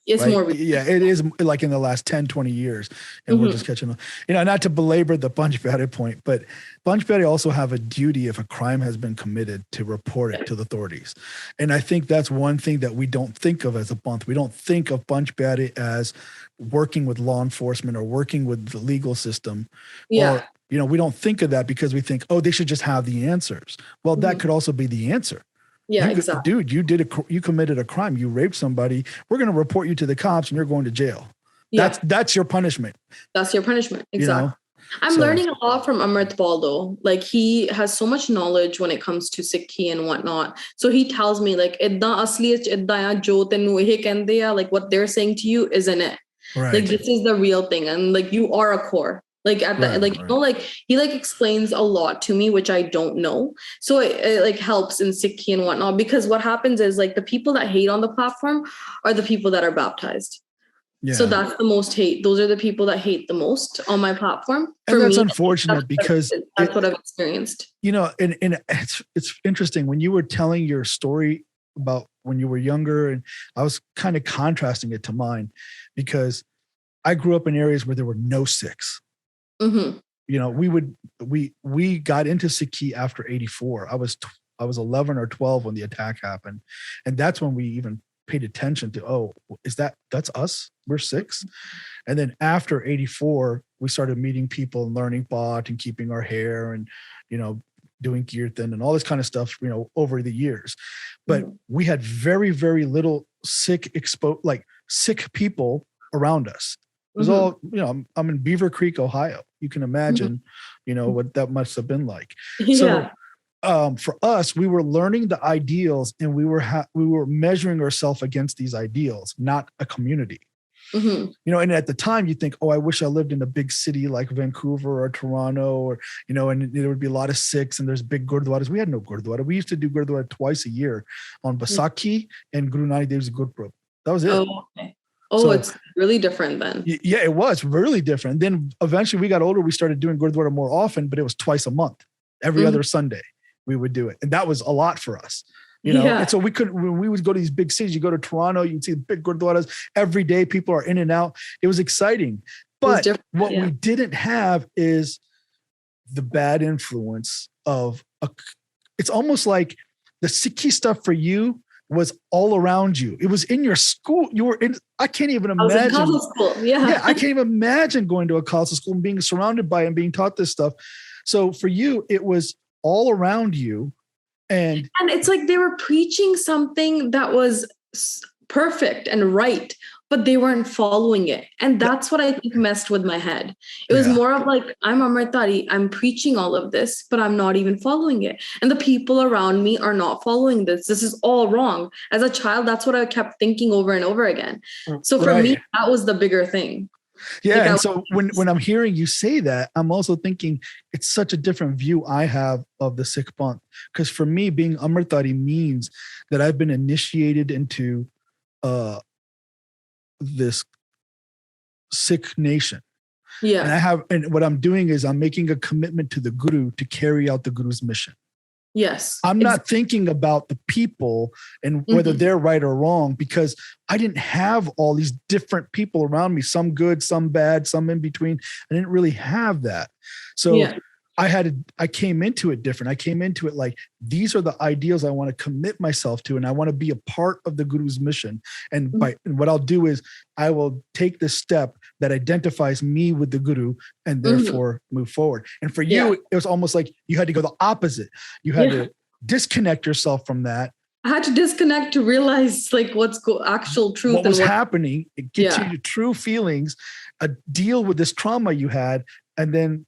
It's more recent. Yeah, it is like in the last 10, 20 years. And we're just catching up. Not to belabor the Panchbari point, but Panchbari also have a duty if a crime has been committed to report it to the authorities. And I think that's one thing that we don't think of as a Panth. We don't think of Panchbari as working with law enforcement or working with the legal system. Yeah. Or, we don't think of that because we think, oh, they should just have the answers. Well, that could also be the answer. Yeah, exactly. Dude, you committed a crime. You raped somebody. We're going to report you to the cops and you're going to jail. Yeah. That's your punishment. That's your punishment. Exactly. I'm learning a lot from Amritpal though. Like, he has so much knowledge when it comes to Sikhi and whatnot. So he tells me like, like what they're saying to you isn't it. Right. Like, this is the real thing. And like, you are a core. Like at the like he like explains a lot to me, which I don't know. So it like helps in Sikhi and whatnot, because what happens is like the people that hate on the platform are the people that are baptized. Yeah. So that's the most hate. Those are the people that hate the most on my platform. And that's unfortunate because that's what I've experienced. And it's interesting when you were telling your story about when you were younger, and I was kind of contrasting it to mine because I grew up in areas where there were no Sikhs. Mm-hmm. We got into Sikhi after 84. I was 11 or 12 when the attack happened. And that's when we even paid attention to, that's us? We're Sikhs. And then after 84, we started meeting people and learning Path and keeping our hair and, doing kirtan and all this kind of stuff, over the years. But we had very, very little Sikh people around us. It was all, I'm in Beaver Creek, Ohio. You can imagine, what that must have been like. Yeah. So for us, we were learning the ideals and we were measuring ourselves against these ideals, not a community. Mm-hmm. And at the time you think, I wish I lived in a big city like Vancouver or Toronto or, and there would be a lot of Sikhs and there's big Gurdwaras. We had no Gurdwara. We used to do Gurdwara twice a year on Baisakhi and Guru Nanak Dev's Gurpurab. That was it. Oh, okay. So it's really different then. Yeah, it was really different. Then eventually we got older. We started doing Gurdwara more often, but it was twice a month. Every other Sunday we would do it. And that was a lot for us. And so when we would go to these big cities, you go to Toronto, you'd see big Gurdwaras every day. People are in and out. It was exciting. But what we didn't have is the bad influence of it's almost like the Sikhi stuff for you was all around you. It was in your school. You were in, I can't even imagine. I was in Khalsa school. Yeah, I can't even imagine going to a Khalsa school and being surrounded by and being taught this stuff. So for you, it was all around you. And it's like they were preaching something that was perfect and right but they weren't following it. And that's what I think messed with my head. It was more of like, I'm Amritari, I'm preaching all of this, but I'm not even following it. And the people around me are not following this. This is all wrong. As a child, that's what I kept thinking over and over again. So for me, that was the bigger thing. Yeah. Like, and so when I'm hearing you say that, I'm also thinking it's such a different view I have of the Sikh Panth. Because for me, being Amritari means that I've been initiated into this Sikh nation. Yeah. And what I'm doing is I'm making a commitment to the Guru to carry out the Guru's mission. Yes. I'm not thinking about the people and whether they're right or wrong, because I didn't have all these different people around me, some good, some bad, some in between. I didn't really have that. So I came into it different. I came into it like, these are the ideals I want to commit myself to, and I want to be a part of the Guru's mission. And what I'll do is I will take the step that identifies me with the Guru and therefore move forward. And for you, it was almost like you had to go the opposite. You had to disconnect yourself from that. I had to disconnect to realize like what's actual truth. What was happening. It gets you to true feelings, deal with this trauma you had, and then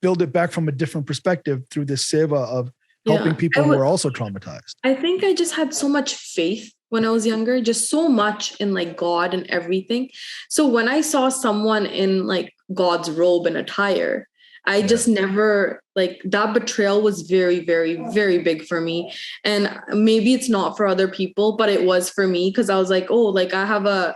build it back from a different perspective through this seva of helping people who are also traumatized. I think I just had so much faith when I was younger, just so much in like God and everything. So when I saw someone in like God's robe and attire, I just never, like, that betrayal was very, very, very big for me. And maybe it's not for other people, but it was for me, because I was like, oh, like I have an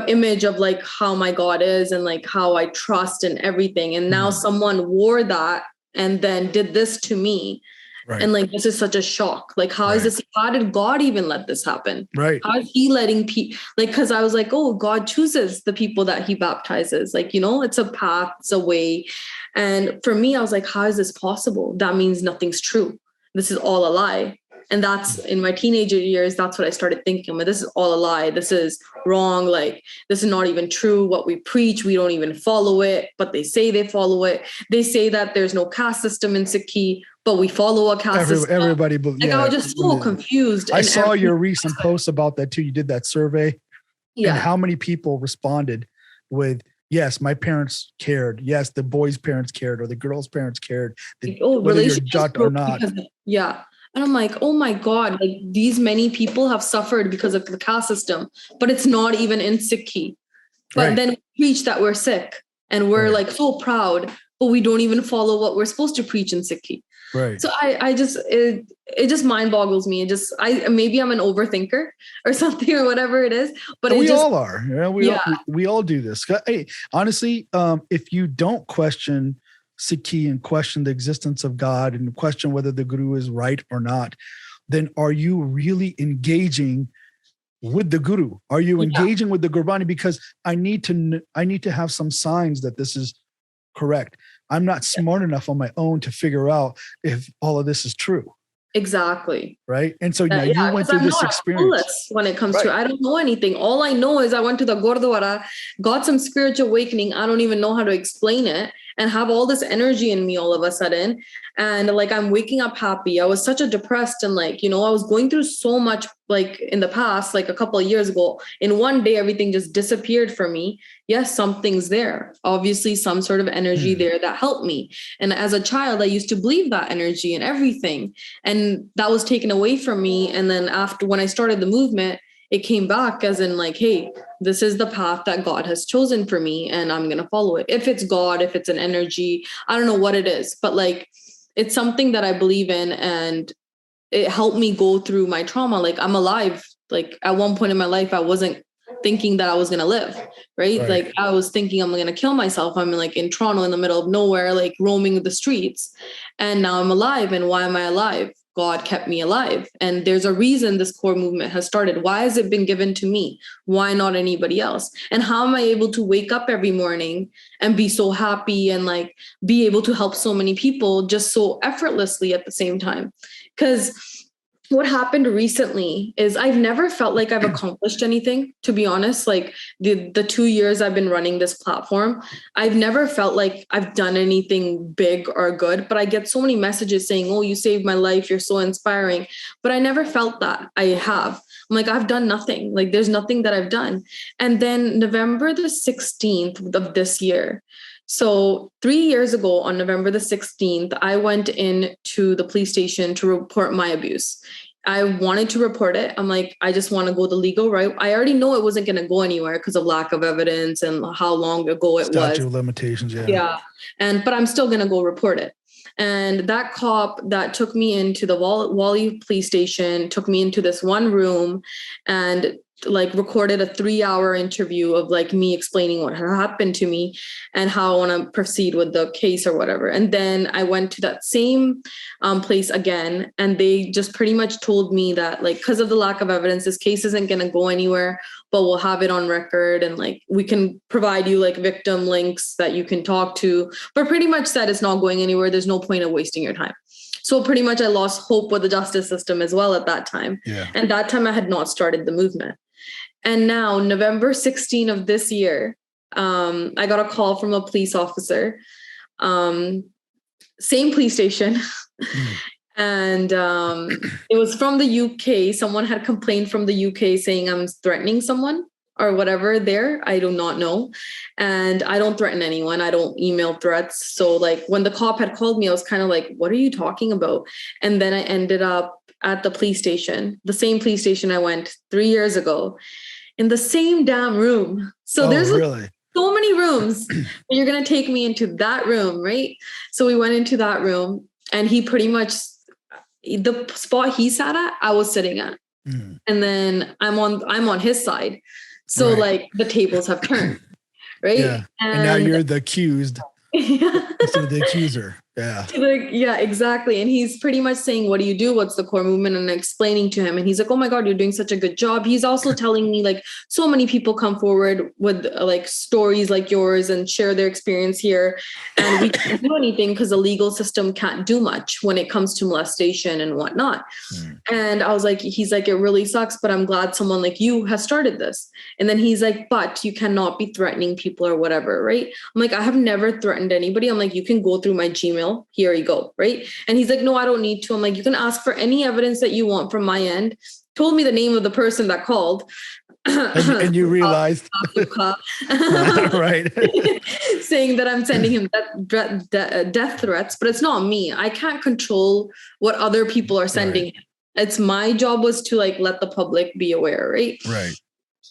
image of like how my God is and like how I trust and everything. And now someone wore that and then did this to me. Right. And like, this is such a shock. Like, how is this? How did God even let this happen? Right. How is he letting people, like, because I was like, oh, God chooses the people that he baptizes. Like, you know, it's a path, it's a way. And for me, I was like, how is this possible? That means nothing's true. This is all a lie. And that's in my teenager years, that's what I started thinking. But this is all a lie. This is wrong. Like, this is not even true. What we preach, we don't even follow it, but they say they follow it. They say that there's no caste system in Sikhi, but we follow a caste system. Everybody, I was just so confused. I saw your recent post about that too. You did that survey. Yeah. And how many people responded with, yes, my parents cared. Yes, the boys' parents cared, or the girls' parents cared. Whether you're Jat or not. Yeah. And I'm like, oh my God, like these many people have suffered because of the caste system, but it's not even in Sikhi. But then we preach that we're Sikh and we're like so proud, but we don't even follow what we're supposed to preach in Sikhi. Right. So it just mind boggles me. Maybe I'm an overthinker or something or whatever it is, but we all are. We all do this. Hey, honestly, if you don't question Sikhi and question the existence of God and question whether the Guru is right or not, then are you really engaging with the Guru? Are you engaging with the Gurbani? Because I need to have some signs that this is correct. I'm not smart enough on my own to figure out if all of this is true. Exactly. Right. And so now you went through this experience. When it comes to, I don't know anything. All I know is I went to the Gurdwara, got some spiritual awakening. I don't even know how to explain it, and have all this energy in me all of a sudden. And like, I'm waking up happy. I was such a depressed and like, you know, I was going through so much like in the past, like a couple of years ago. In one day, everything just disappeared for me. Yes, something's there. Obviously, some sort of energy there that helped me. And as a child, I used to believe that energy and everything. And that was taken away from me. And then after, when I started the movement, it came back as in like, hey, this is the path that God has chosen for me and I'm going to follow it. If it's God, if it's an energy, I don't know what it is, but like, it's something that I believe in, and it helped me go through my trauma. Like, I'm alive. Like, at one point in my life, I wasn't thinking that I was going to live, right? Like, I was thinking I'm going to kill myself. I'm like in Toronto in the middle of nowhere, like roaming the streets. And now I'm alive. And why am I alive? God kept me alive. And there's a reason this core movement has started. Why has it been given to me? Why not anybody else? And how am I able to wake up every morning and be so happy and like be able to help so many people just so effortlessly at the same time? Because what happened recently is I've never felt like I've accomplished anything, to be honest. Like the 2 years I've been running this platform, I've never felt like I've done anything big or good, but I get so many messages saying, oh, you saved my life. You're so inspiring. But I never felt that I have. I'm like, I've done nothing. Like, there's nothing that I've done. And then November the 16th of this year. So 3 years ago on November the 16th, I went in to the police station to report my abuse. I wanted to report it. I'm like, I just want to go the legal route. I already know it wasn't going to go anywhere because of lack of evidence and how long ago it was. Statute of limitations, yeah. Yeah. But I'm still going to go report it. And that cop that took me into the Wally police station, took me into this one room and like recorded a 3-hour interview of like me explaining what had happened to me and how I want to proceed with the case or whatever. And then I went to that same place again, and they just pretty much told me that like, because of the lack of evidence, this case isn't going to go anywhere, but we'll have it on record. And like, we can provide you like victim links that you can talk to, but pretty much said it's not going anywhere. There's no point of wasting your time. So pretty much I lost hope with the justice system as well at that time. Yeah. And that time I had not started the movement. And now, November 16 of this year, I got a call from a police officer, same police station. And it was from the UK. Someone had complained from the UK saying I'm threatening someone or whatever there. I do not know. And I don't threaten anyone. I don't email threats. So like when the cop had called me, I was kind of like, what are you talking about? And then I ended up at the police station, the same police station I went 3 years ago, in the same damn room. So there's really? So many rooms. You're going to take me into that room, right? So we went into that room, and he pretty much, the spot he sat at, I was sitting at. And then I'm on his side. So like the tables have turned, right? Yeah. And now you're the accused. So the accuser. Yeah. Yeah, exactly. And he's pretty much saying, what do you do? What's the core movement? And explaining to him. And he's like, oh my God, you're doing such a good job. He's also telling me like so many people come forward with like stories like yours and share their experience here. And we can't do anything because the legal system can't do much when it comes to molestation and whatnot. And I was like, he's like, it really sucks, but I'm glad someone like you has started this. And then he's like, but you cannot be threatening people or whatever, right? I'm like, I have never threatened anybody. I'm like, you can go through my Gmail. Here you go. Right. And he's like, no, I don't need to. I'm like, you can ask for any evidence that you want from my end. Told me the name of the person that called. And you realized. Right. Saying that I'm sending him death threats, but it's not me. I can't control what other people are sending him. It's my job was to like let the public be aware. Right. Right.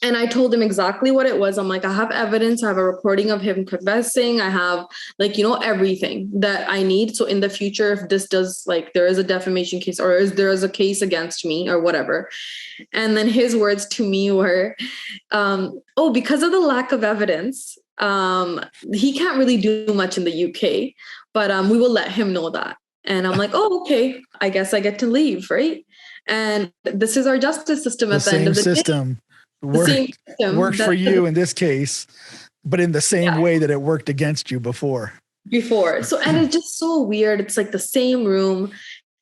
And I told him exactly what it was. I'm like, I have evidence. I have a recording of him confessing. I have like, you know, everything that I need. So in the future, if this does like, there is a defamation case or there is a case against me or whatever. And then his words to me were, oh, because of the lack of evidence, he can't really do much in the UK, but we will let him know that. And I'm like, oh, okay, I guess I get to leave, right? And this is our justice system at the end of the day. Worked for you in this case, but in the same way that it worked against you before. So, and it's just so weird. It's like the same room,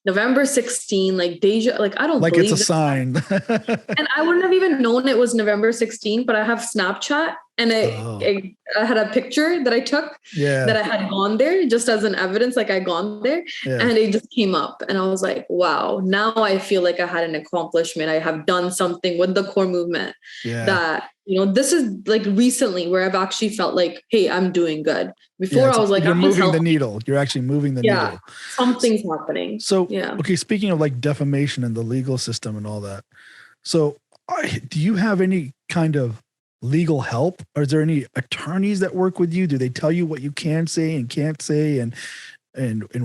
November 16, like deja, like I don't like believe it's a sign. And I wouldn't have even known it was November 16, but I have Snapchat and I had a picture that I took that I had gone there just as an evidence, like I gone there and it just came up and I was like, wow, now I feel like I had an accomplishment. I have done something with the core movement that, you know, this is like recently where I've actually felt like, hey, I'm doing good. Before I was like, you're moving the needle. You're actually moving the needle. Something's happening. So, okay. Speaking of like defamation and the legal system and all that. So do you have any kind of legal help? Or is there any attorneys that work with you? Do they tell you what you can say and can't say and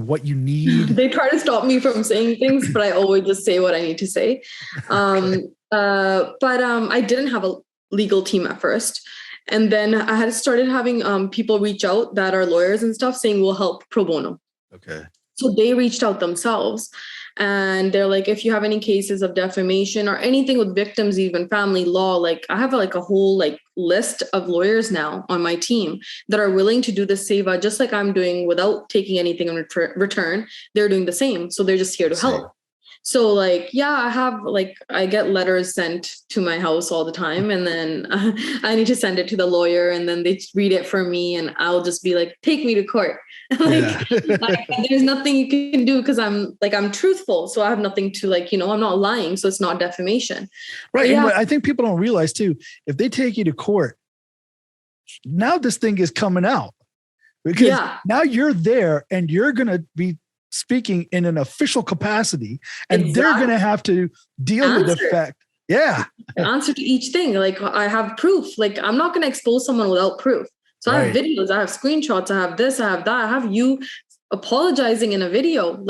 what you need? They try to stop me from saying things, but I always just say what I need to say. But I didn't have a legal team at first. And then I had started having people reach out that are lawyers and stuff saying we'll help pro bono. Okay. So they reached out themselves and they're like, if you have any cases of defamation or anything with victims, even family law, like I have like a whole like list of lawyers now on my team that are willing to do the seva just like I'm doing without taking anything in return. They're doing the same. So they're just here to help. So like, yeah, I get letters sent to my house all the time, and then I need to send it to the lawyer, and then they read it for me, and I'll just be like, take me to court. like there's nothing you can do because I'm truthful. So I have nothing to I'm not lying. So it's not defamation. Right. And what I think people don't realize too, if they take you to court, now this thing is coming out because now you're there and you're going to be speaking in an official capacity, and they're going to have to deal with the fact. Yeah. Answer to each thing. Like I have proof. Like I'm not going to expose someone without proof. So I have videos, I have screenshots, I have this, I have that, I have you apologizing in a video,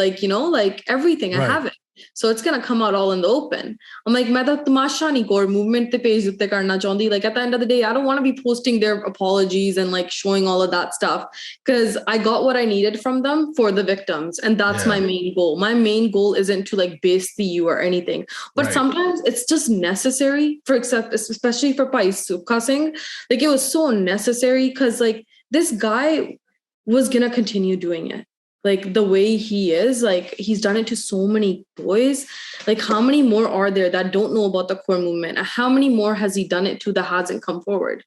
everything. I have it. So it's going to come out all in the open. I'm like, main to tamasha nahi Kaur Movement te page utte karna chahndi. Like at the end of the day, I don't want to be posting their apologies and like showing all of that stuff, because I got what I needed from them for the victims. And that's my main goal. My main goal isn't to like base the you or anything, but sometimes it's just necessary especially for Paisuka Singh. Like it was so necessary because like this guy was going to continue doing it. Like the way he is, like he's done it to so many boys. Like how many more are there that don't know about the Kaur Movement? How many more has he done it to that hasn't come forward?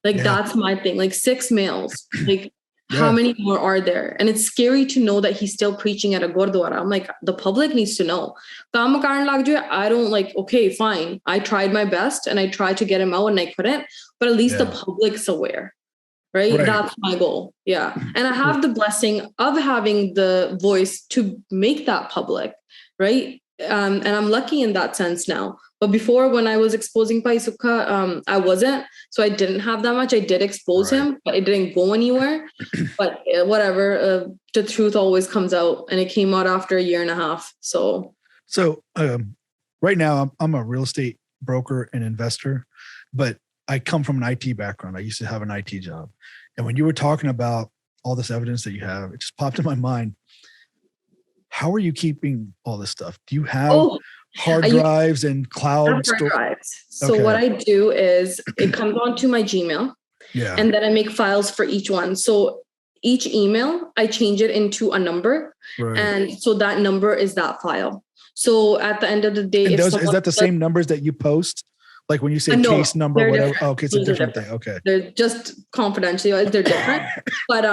Like that's my thing. Like 6 males. Like how many more are there? And it's scary to know that he's still preaching at a gurdwara. I'm like, the public needs to know. I don't okay, fine. I tried my best and I tried to get him out and I couldn't, but at least the public's aware. Right? That's my goal. Yeah. And I have the blessing of having the voice to make that public. Right. And I'm lucky in that sense now. But before, when I was exposing Paisuka, I wasn't. So I didn't have that much. I did expose him, but it didn't go anywhere. But whatever, the truth always comes out. And it came out after a year and a half. So right now, I'm a real estate broker and investor, but I come from an IT background. I used to have an IT job. And when you were talking about all this evidence that you have, it just popped in my mind. How are you keeping all this stuff? Do you have hard drives and cloud drives? So what I do is it comes onto my Gmail. Yeah. And then I make files for each one. So each email, I change it into a number. Right. And so that number is that file. So at the end of the day, is that the same numbers that you post? Like when you say case number, whatever. Oh, okay, it's a different thing. Okay. They're just confidential. They're different. But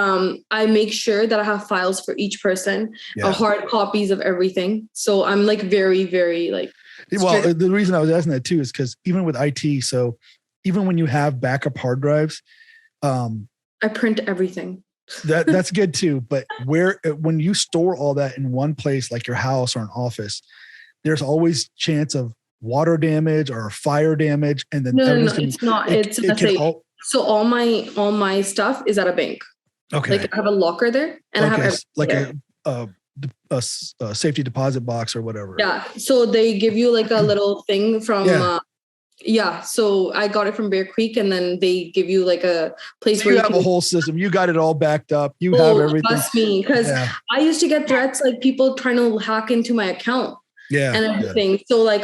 I make sure that I have files for each person, hard copies of everything. So I'm like very, very like. Well, the reason I was asking that too is because even with IT, so even when you have backup hard drives, I print everything. That's good too. But when you store all that in one place, like your house or an office, there's always chance of water damage or fire damage, and then no, it's not. So all my stuff is at a bank. Okay, like I have a locker there, and I have everything a safety deposit box or whatever. Yeah, so they give you like a little thing from. So I got it from Bear Creek, and then they give you like a place where you have a whole system. You got it all backed up. You have everything. Trust me, because I used to get threats like people trying to hack into my account. And everything. So like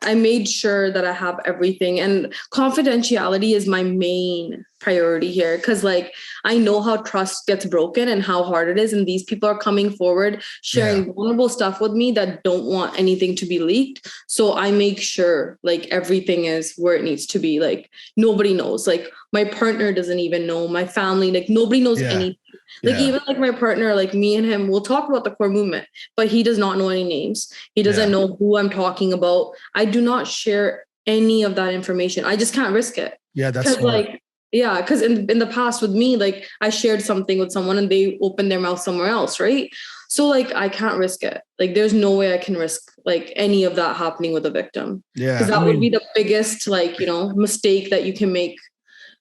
I made sure that I have everything, and confidentiality is my main priority here. Cause like, I know how trust gets broken and how hard it is. And these people are coming forward, sharing vulnerable stuff with me that don't want anything to be leaked. So I make sure like everything is where it needs to be. Like nobody knows, like my partner doesn't even know, my family, like nobody knows anything. Like even like my partner, like me and him, we'll talk about the Kaur Movement, but he does not know any names. He doesn't know who I'm talking about. I do not share any of that information. I just can't risk it. Yeah, that's smart. Because in the past with me, like I shared something with someone and they opened their mouth somewhere else, right? So like I can't risk it. Like there's no way I can risk like any of that happening with a victim. Yeah, because that would be the biggest mistake that you can make.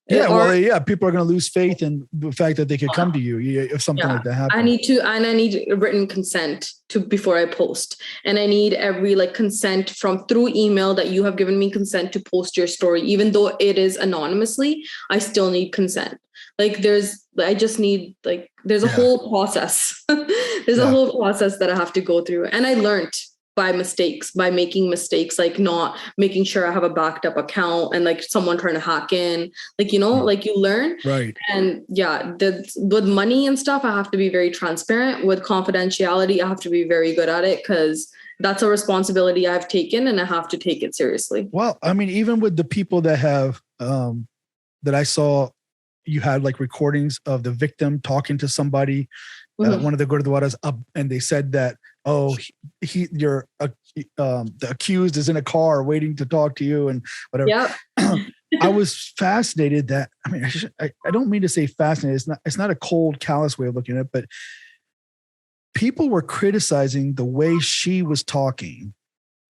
People are going to lose faith in the fact that they could come to you if something like that happens. I need written consent before I post, and I need every consent through email that you have given me consent to post your story, even though it is anonymously. I still need consent. There's a whole process. There's a whole process that I have to go through, and I learned by making mistakes, like not making sure I have a backed up account and someone trying to hack in, you learn. Right. And with money and stuff, I have to be very transparent. With confidentiality, I have to be very good at it because that's a responsibility I've taken and I have to take it seriously. Well, I mean, even with the people that have, that I saw, you had like recordings of the victim talking to somebody, one of the Gurdwaras, and they said that, oh, the accused is in a car waiting to talk to you and whatever. Yep. I was fascinated that, I mean, I don't mean to say fascinated. It's not a cold, callous way of looking at it, but people were criticizing the way she was talking.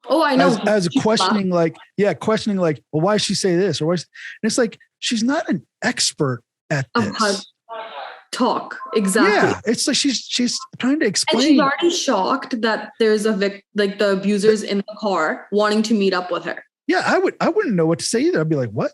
Oh, I know. As questioning, like, well, why does she say this? And it's like, she's not an expert at this. Talk. Exactly. Yeah. It's like she's trying to explain. And she's already shocked that there's the abusers in the car wanting to meet up with her. Yeah. I wouldn't know what to say either. I'd be like, what?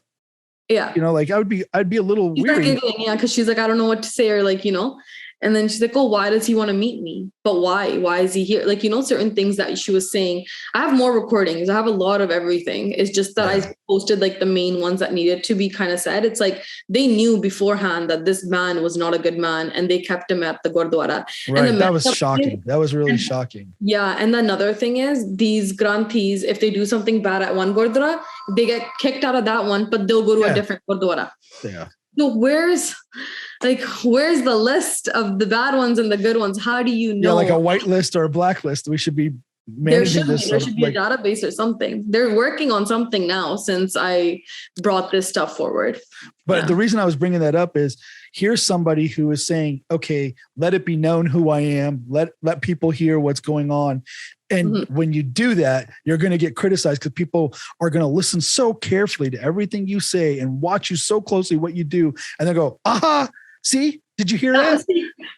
Yeah. You know, like I'd be a little weary. Giggling, yeah, because she's like, I don't know what to say, or like, you know. And then she's like, oh, why does he want to meet me? But why? Why is he here? Like, you know, certain things that she was saying. I have more recordings. I have a lot of everything. It's just that I posted like the main ones that needed to be kind of said. It's like they knew beforehand that this man was not a good man and they kept him at the Gurdwara. Right. That was shocking. That was really shocking. Yeah. And another thing is these Granthis, if they do something bad at one Gurdwara, they get kicked out of that one, but they'll go to a different Gurdwara. Yeah. So where's the list of the bad ones and the good ones? How do you know? Yeah, like a white list or a black list. We should be managing this. There should be a database or something. They're working on something now since I brought this stuff forward. But the reason I was bringing that up is here's somebody who is saying, okay, let it be known who I am. Let people hear what's going on. And when you do that, you're going to get criticized because people are going to listen so carefully to everything you say and watch you so closely what you do. And they go, aha, see, did you hear that?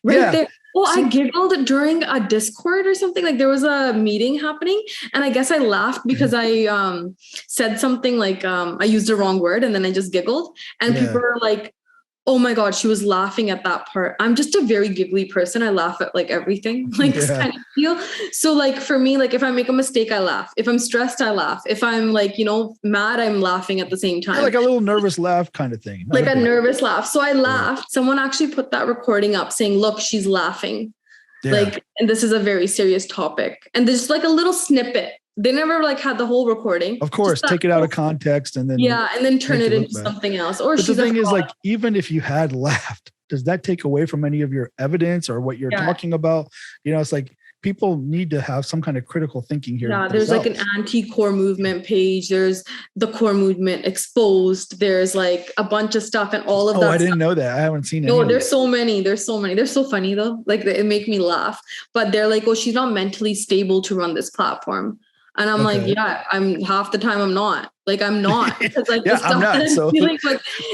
There. Well, I giggled during a Discord or something. Like there was a meeting happening and I guess I laughed because I said something like I used the wrong word and then I just giggled and people were like, oh my God, she was laughing at that part. I'm just a very giggly person. I laugh at like everything, like kind of deal. So like for me, like if I make a mistake, I laugh. If I'm stressed, I laugh. If I'm like, you know, mad, I'm laughing at the same time. Yeah, like a little nervous laugh kind of thing. Like a nervous laugh. So I laughed. Someone actually put that recording up saying, look, she's laughing. Yeah. Like, and this is a very serious topic. And there's like a little snippet. They never like had the whole recording. Of course, take it out of context and then and then turn it into something else. Or but the thing is, like, even if you had laughed, does that take away from any of your evidence or what you're talking about? You know, it's like people need to have some kind of critical thinking here. Yeah, there's like an anti-Kaur Movement page. There's the Kaur Movement exposed. There's like a bunch of stuff and all of that. Oh, I didn't know that. I haven't seen it. No, there's so many. They're so funny though. Like they make me laugh. But they're like, oh, she's not mentally stable to run this platform. And I'm like, yeah, I'm half the time I'm not. Like, I'm not. Because like, I'm not. So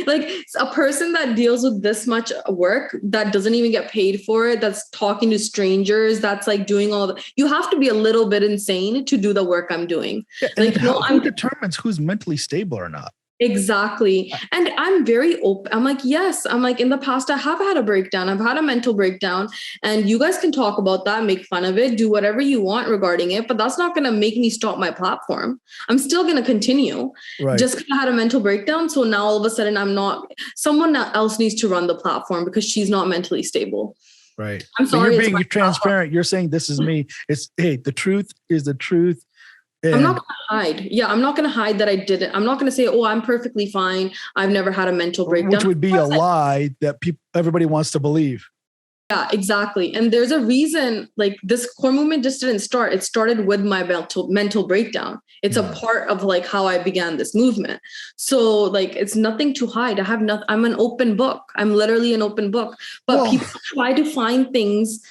like a person that deals with this much work that doesn't even get paid for it, that's talking to strangers, that's like doing all you have to be a little bit insane to do the work I'm doing. Yeah, like, who determines who's mentally stable or not? Exactly. And I'm very open. I'm like, yes. I'm like, in the past, I have had a breakdown. I've had a mental breakdown and you guys can talk about that, make fun of it, do whatever you want regarding it. But that's not going to make me stop my platform. I'm still going to continue just because I had a mental breakdown. So now all of a sudden I'm not, someone else needs to run the platform because she's not mentally stable. Right. I'm sorry. You're being transparent. You're saying this is me. It's, hey, the truth is the truth. I'm not going to hide. Yeah, I'm not going to hide that I didn't. I'm not going to say, oh, I'm perfectly fine. I've never had a mental breakdown. Which would be a lie that everybody wants to believe. Yeah, exactly. And there's a reason, like this Kaur movement just didn't start. It started with my mental breakdown. It's a part of like how I began this movement. So like, it's nothing to hide. I have nothing. I'm an open book. I'm literally an open book. But people try to find things,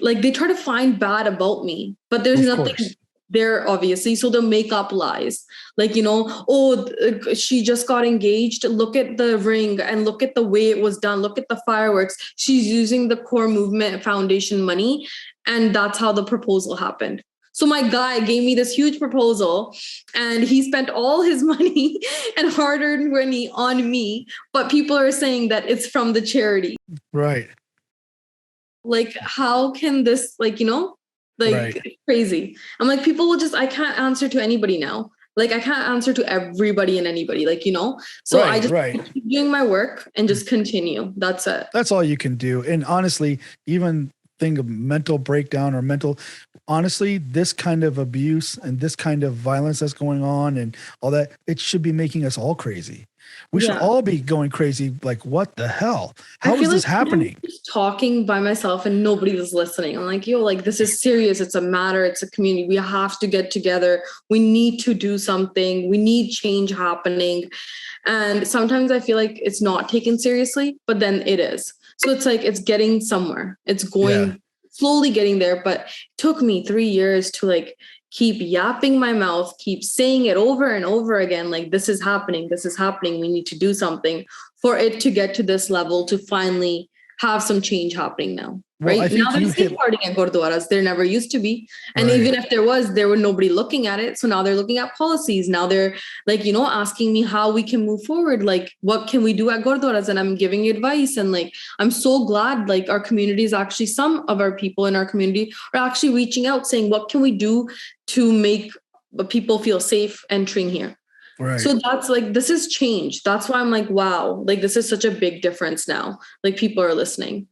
like they try to find bad about me, but there's nothing there, obviously. So they'll make up lies. Like, you know, oh, she just got engaged. Look at the ring and look at the way it was done. Look at the fireworks. She's using the Kaur Movement Foundation money. And that's how the proposal happened. So my guy gave me this huge proposal and he spent all his money and hard-earned money on me. But people are saying that it's from the charity. Right. Like, how can this, like, you know, like it's crazy. I'm like, people will just, I can't answer to anybody now. Like, I can't answer to everybody and anybody, like, you know? So I just keep doing my work and just continue. That's it. That's all you can do. And honestly, even thing of mental breakdown or mental, honestly, this kind of abuse and this kind of violence that's going on and all that, it should be making us all crazy. We should all be going crazy. Like, what the hell? How is this happening? I'm just talking by myself and nobody was listening. I'm like, yo, like, this is serious. It's a matter. It's a community. We have to get together. We need to do something. We need change happening. And sometimes I feel like it's not taken seriously, but then it is. So it's like, it's getting somewhere. It's going slowly getting there. But it took me 3 years to like keep yapping my mouth, keep saying it over and over again, like, this is happening, we need to do something, for it to get to this level to finally have some change happening now. Well, right now there's safeguarding at gurdwaras. There never used to be. And even if there were nobody looking at it. So now they're looking at policies. Now they're like, you know, asking me how we can move forward. Like, what can we do at gurdwaras? And I'm giving advice. And like, I'm so glad, like, our community is actually, some of our people in our community are actually reaching out saying, what can we do to make people feel safe entering here? Right. So that's like, this is change. That's why I'm like, wow, like, this is such a big difference now. Like, people are listening.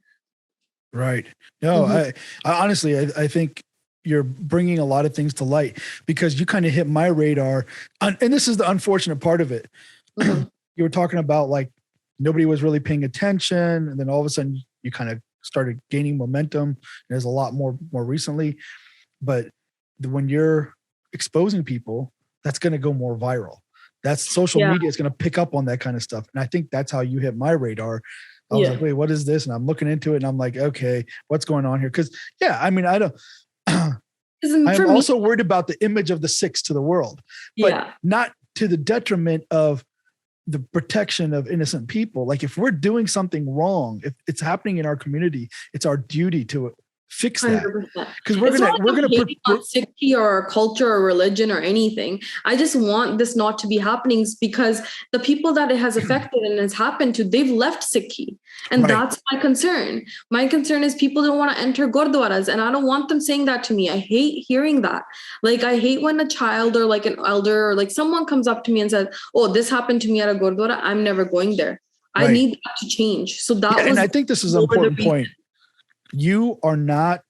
Right. No, I honestly, I think you're bringing a lot of things to light, because you kind of hit my radar. And this is the unfortunate part of it. You were talking about like nobody was really paying attention. And then all of a sudden you kind of started gaining momentum. There's a lot more recently, but when you're exposing people, that's going to go more viral. That's social media is going to pick up on that kind of stuff. And I think that's how you hit my radar. I was like, wait, what is this? And I'm looking into it and I'm like, okay, what's going on here? Because I mean, I don't, I'm also worried about the image of the Sikhs to the world, but not to the detriment of the protection of innocent people. Like, if we're doing something wrong, if it's happening in our community, it's our duty to fix that, because we're gonna put Sikhi or culture or religion or anything. I just want this not to be happening, because the people that it has affected and has happened to, they've left Sikhi, and that's my concern. My concern is people don't want to enter gurdwaras, and I don't want them saying that to me. I hate hearing that. Like, I hate when a child or like an elder or like someone comes up to me and says, "Oh, this happened to me at a gurdwara. I'm never going there." I need that to change. So that was, and I think this is an important point. You are not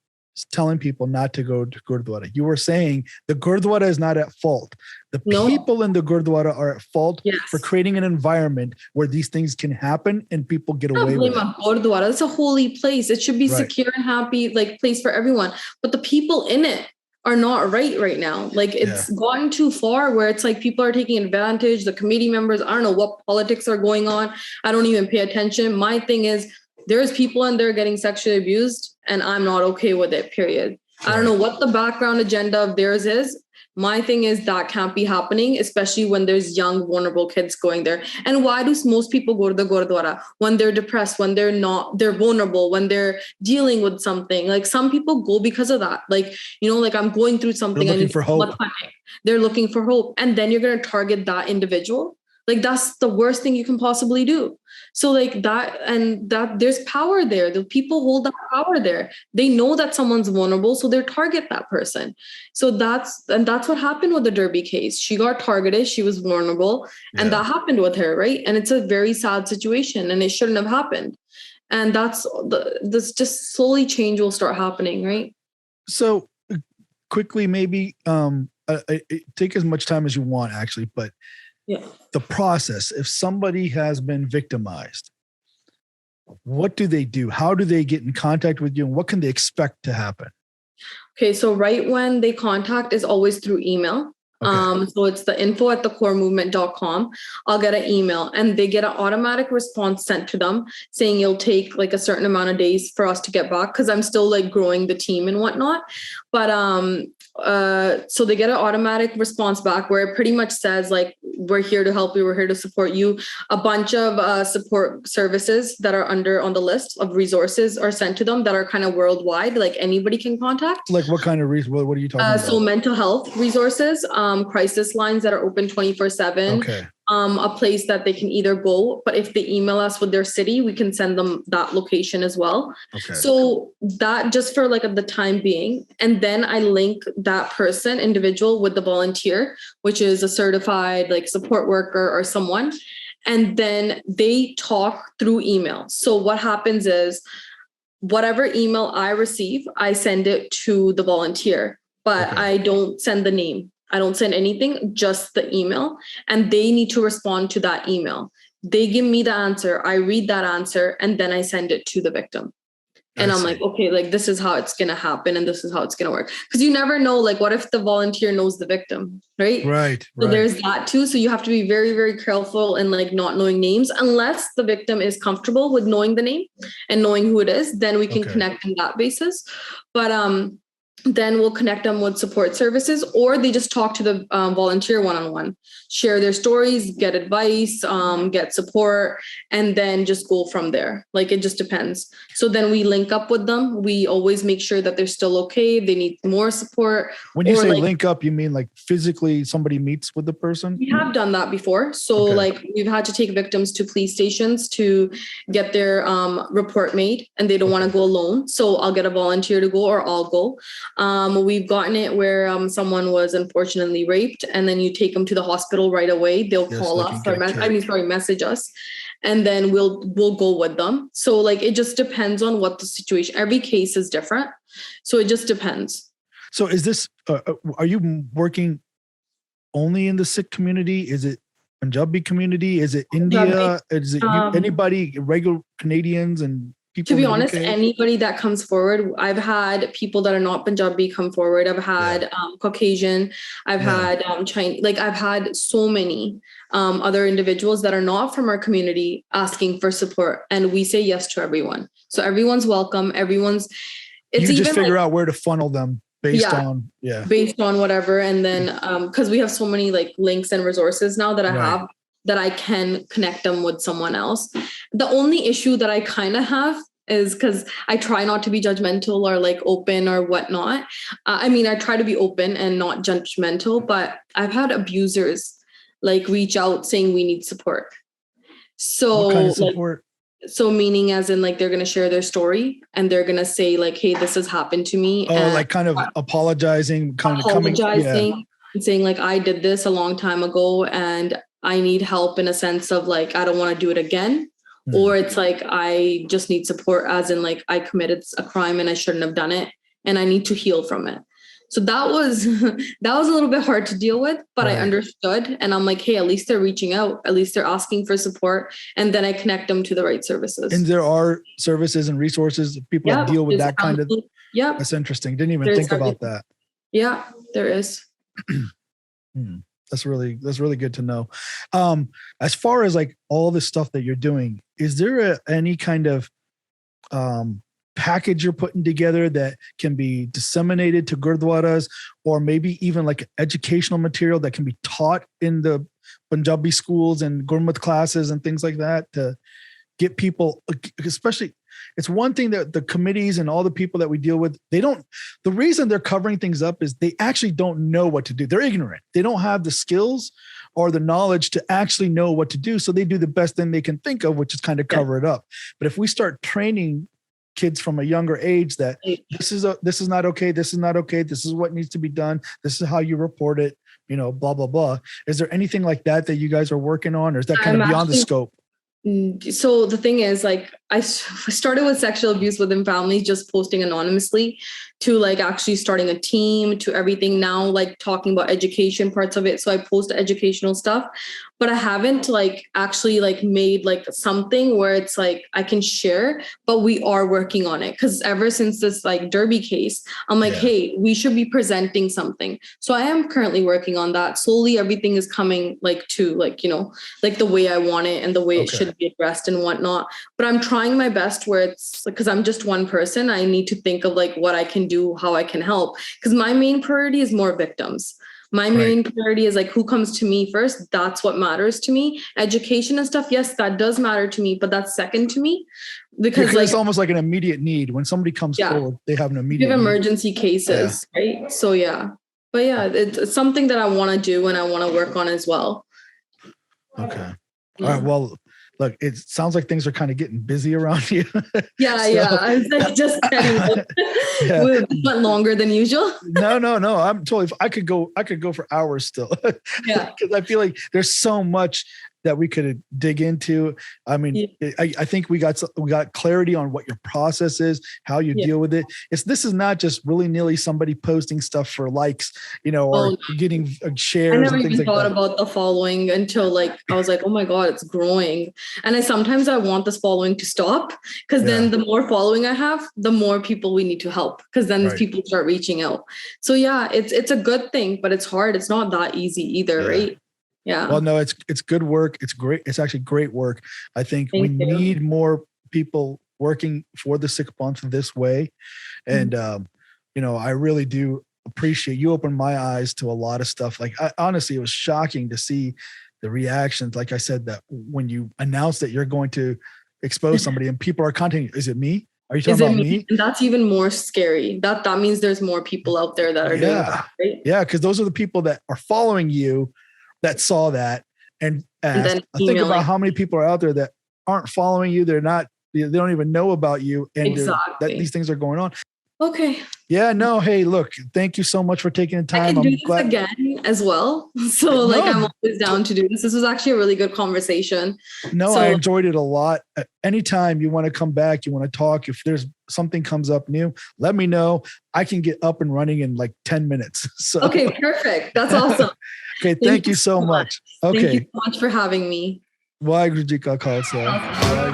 telling people not to go to Gurdwara. You were saying the Gurdwara is not at fault. The people in the Gurdwara are at fault for creating an environment where these things can happen and people get away with it. Gurdwara, it's a holy place. It should be secure and happy, like, place for everyone. But the people in it are not right now. Like, it's gotten too far where it's like people are taking advantage. The committee members, I don't know what politics are going on. I don't even pay attention. My thing is, there's people in there getting sexually abused, and I'm not okay with it, period. I don't know what the background agenda of theirs is. My thing is that can't be happening, especially when there's young, vulnerable kids going there. And why do most people go to the Gurdwara? When they're depressed, when they're vulnerable, when they're dealing with something. Like, some people go because of that. Like, you know, like, I'm going through something. They're looking for hope. They're looking for hope. And then you're going to target that individual. Like, that's the worst thing you can possibly do. So like that there's power there. The people hold that power there. They know that someone's vulnerable, so they target that person. So that's what happened with the Derby case. She got targeted. She was vulnerable, and that happened with her, right? And it's a very sad situation, and it shouldn't have happened. And this just slowly change will start happening, right? So quickly, maybe take as much time as you want, actually, but the process, if somebody has been victimized, what do they do? How do they get in contact with you? And what can they expect to happen? Okay, so right when they contact is always through email. So it's the info@thekaurmovement.com. I'll get an email, and they get an automatic response sent to them saying it'll take like a certain amount of days for us to get back, because I'm still like growing the team and whatnot. But so they get an automatic response back where it pretty much says like, we're here to help you, we're here to support you. A bunch of support services that are on the list of resources are sent to them that are kind of worldwide, like anybody can contact. Like what kind of what are you talking about? So mental health resources, crisis lines that are open 24/7. Okay. A place that they can either go, but if they email us with their city, we can send them that location as well. Okay. So that just for like the time being. And then I link that individual with the volunteer, which is a certified like support worker or someone. And then they talk through email. So what happens is whatever email I receive, I send it to the volunteer, but I don't send the name. I don't send anything, just the email, and they need to respond to that email. They give me the answer. I read that answer, and then I send it to the victim. And I'm like, okay, like this is how it's going to happen. And this is how it's going to work. Because you never know, like, what if the volunteer knows the victim, right? Right. So there's that too. So you have to be very, very careful and like not knowing names unless the victim is comfortable with knowing the name and knowing who it is. Then we can connect on that basis. But then we'll connect them with support services, or they just talk to the volunteer one-on-one, share their stories, get advice, get support, and then just go from there. Like, it just depends. So then we link up with them. We always make sure that they're still okay. They need more support. When you say like, link up, you mean like physically somebody meets with the person? We have done that before. So like we've had to take victims to police stations to get their report made, and they don't want to go alone. So I'll get a volunteer to go, or I'll go. We've gotten it where someone was unfortunately raped, and then you take them to the hospital right away. They'll call us or message us, and then we'll go with them. So like, it just depends on what the situation. Every case is different. So it just depends. So is this, are you working only in the Sikh community? Is it Punjabi community? Is it India? Is it anybody, regular Canadians and people? To be honest, anybody that comes forward. I've had people that are not Punjabi come forward. I've had Caucasian. I've had Chinese. Like, I've had so many other individuals that are not from our community asking for support, and we say yes to everyone. So everyone's welcome. It's you just figure out where to funnel them based on whatever, and then because we have so many like links and resources now that I have, that I can connect them with someone else. The only issue that I kind of have is because I try not to be judgmental or like open or whatnot. I mean, I try to be open and not judgmental, but I've had abusers like reach out saying we need support. So what kind of support? So meaning as in like, they're going to share their story and they're going to say like, hey, this has happened to me. Oh, and like kind of apologizing, and saying like, I did this a long time ago and I need help in a sense of like, I don't want to do it again. Or it's like, I just need support as in like, I committed a crime and I shouldn't have done it and I need to heal from it. So that was a little bit hard to deal with, but I understood. And I'm like, hey, at least they're reaching out. At least they're asking for support. And then I connect them to the right services. And there are services and resources, people that deal with that kind of. Yeah. That's interesting. Didn't even think about that. Yeah, there is. That's really good to know. As far as like all the stuff that you're doing, is there any kind of package you're putting together that can be disseminated to gurdwaras, or maybe even like educational material that can be taught in the Punjabi schools and Gurmat classes and things like that to get people, especially, it's one thing that the committees and all the people that we deal with, the reason they're covering things up is they actually don't know what to do. They're ignorant. They don't have the skills or the knowledge to actually know what to do. So they do the best thing they can think of, which is kind of cover it up. But if we start training kids from a younger age that this is not okay, this is not okay, this is what needs to be done, this is how you report it, blah, blah, blah. Is there anything like that you guys are working on, or is that kind of beyond the scope? So the thing is, like, I started with sexual abuse within families, just posting anonymously, to like actually starting a team, to everything now, like talking about education parts of it. So I post educational stuff, but I haven't like actually like made like something where it's like I can share, but we are working on it. Cause ever since this like Derby case, I'm like, hey, we should be presenting something. So I am currently working on that. Slowly everything is coming like to like, like the way I want it and the way it should be addressed and whatnot. But I'm trying my best where it's like, cause I'm just one person. I need to think of like what I can do, how I can help. Cause my main priority is more victims. My main priority is like who comes to me first. That's what matters to me. Education and stuff. Yes, that does matter to me, but that's second to me because like, it's almost like an immediate need. When somebody comes forward, they have an immediate need. Emergency cases, right? So but it's something that I want to do and I want to work on as well. Okay. All right. Well, look, it sounds like things are kind of getting busy around you. Yeah. I was like, just kidding. We went longer than usual. No. I'm totally. I could go for hours still. Yeah. Because I feel like there's so much that we could dig into. I mean, I think we got clarity on what your process is, how you deal with it. This is not just willy-nilly somebody posting stuff for likes, or getting shares. I never and things even like thought that. about the following until I was like, oh my God, it's growing. And sometimes I want this following to stop, because then the more following I have, the more people we need to help, because then people start reaching out. So it's a good thing, but it's hard. It's not that easy either, right? Yeah. Well, no, it's good work. It's great. It's actually great work. I think we need more people working for the Sikh Panth this way. And, I really do appreciate you. Opened my eyes to a lot of stuff. Honestly, it was shocking to see the reactions. Like I said, that when you announced that you're going to expose somebody and people are contacting, is it me? Are you talking about me? And that's even more scary. That means there's more people out there that are doing that, right? Yeah, because those are the people that are following you that saw that and asked. I think about how many people are out there that aren't following you. They don't even know about you, and that these things are going on. Okay. Yeah, no, hey, look, thank you so much for taking the time. I can do this again as well. So I'm always down to do this. This was actually a really good conversation. No, I enjoyed it a lot. Anytime you want to come back, you want to talk, if there's something comes up new, let me know. I can get up and running in 10 minutes. So. Okay, perfect. That's awesome. Okay, thank you so much. Okay. Thank you so much for having me. Waheguru Ji Ka Khalsa.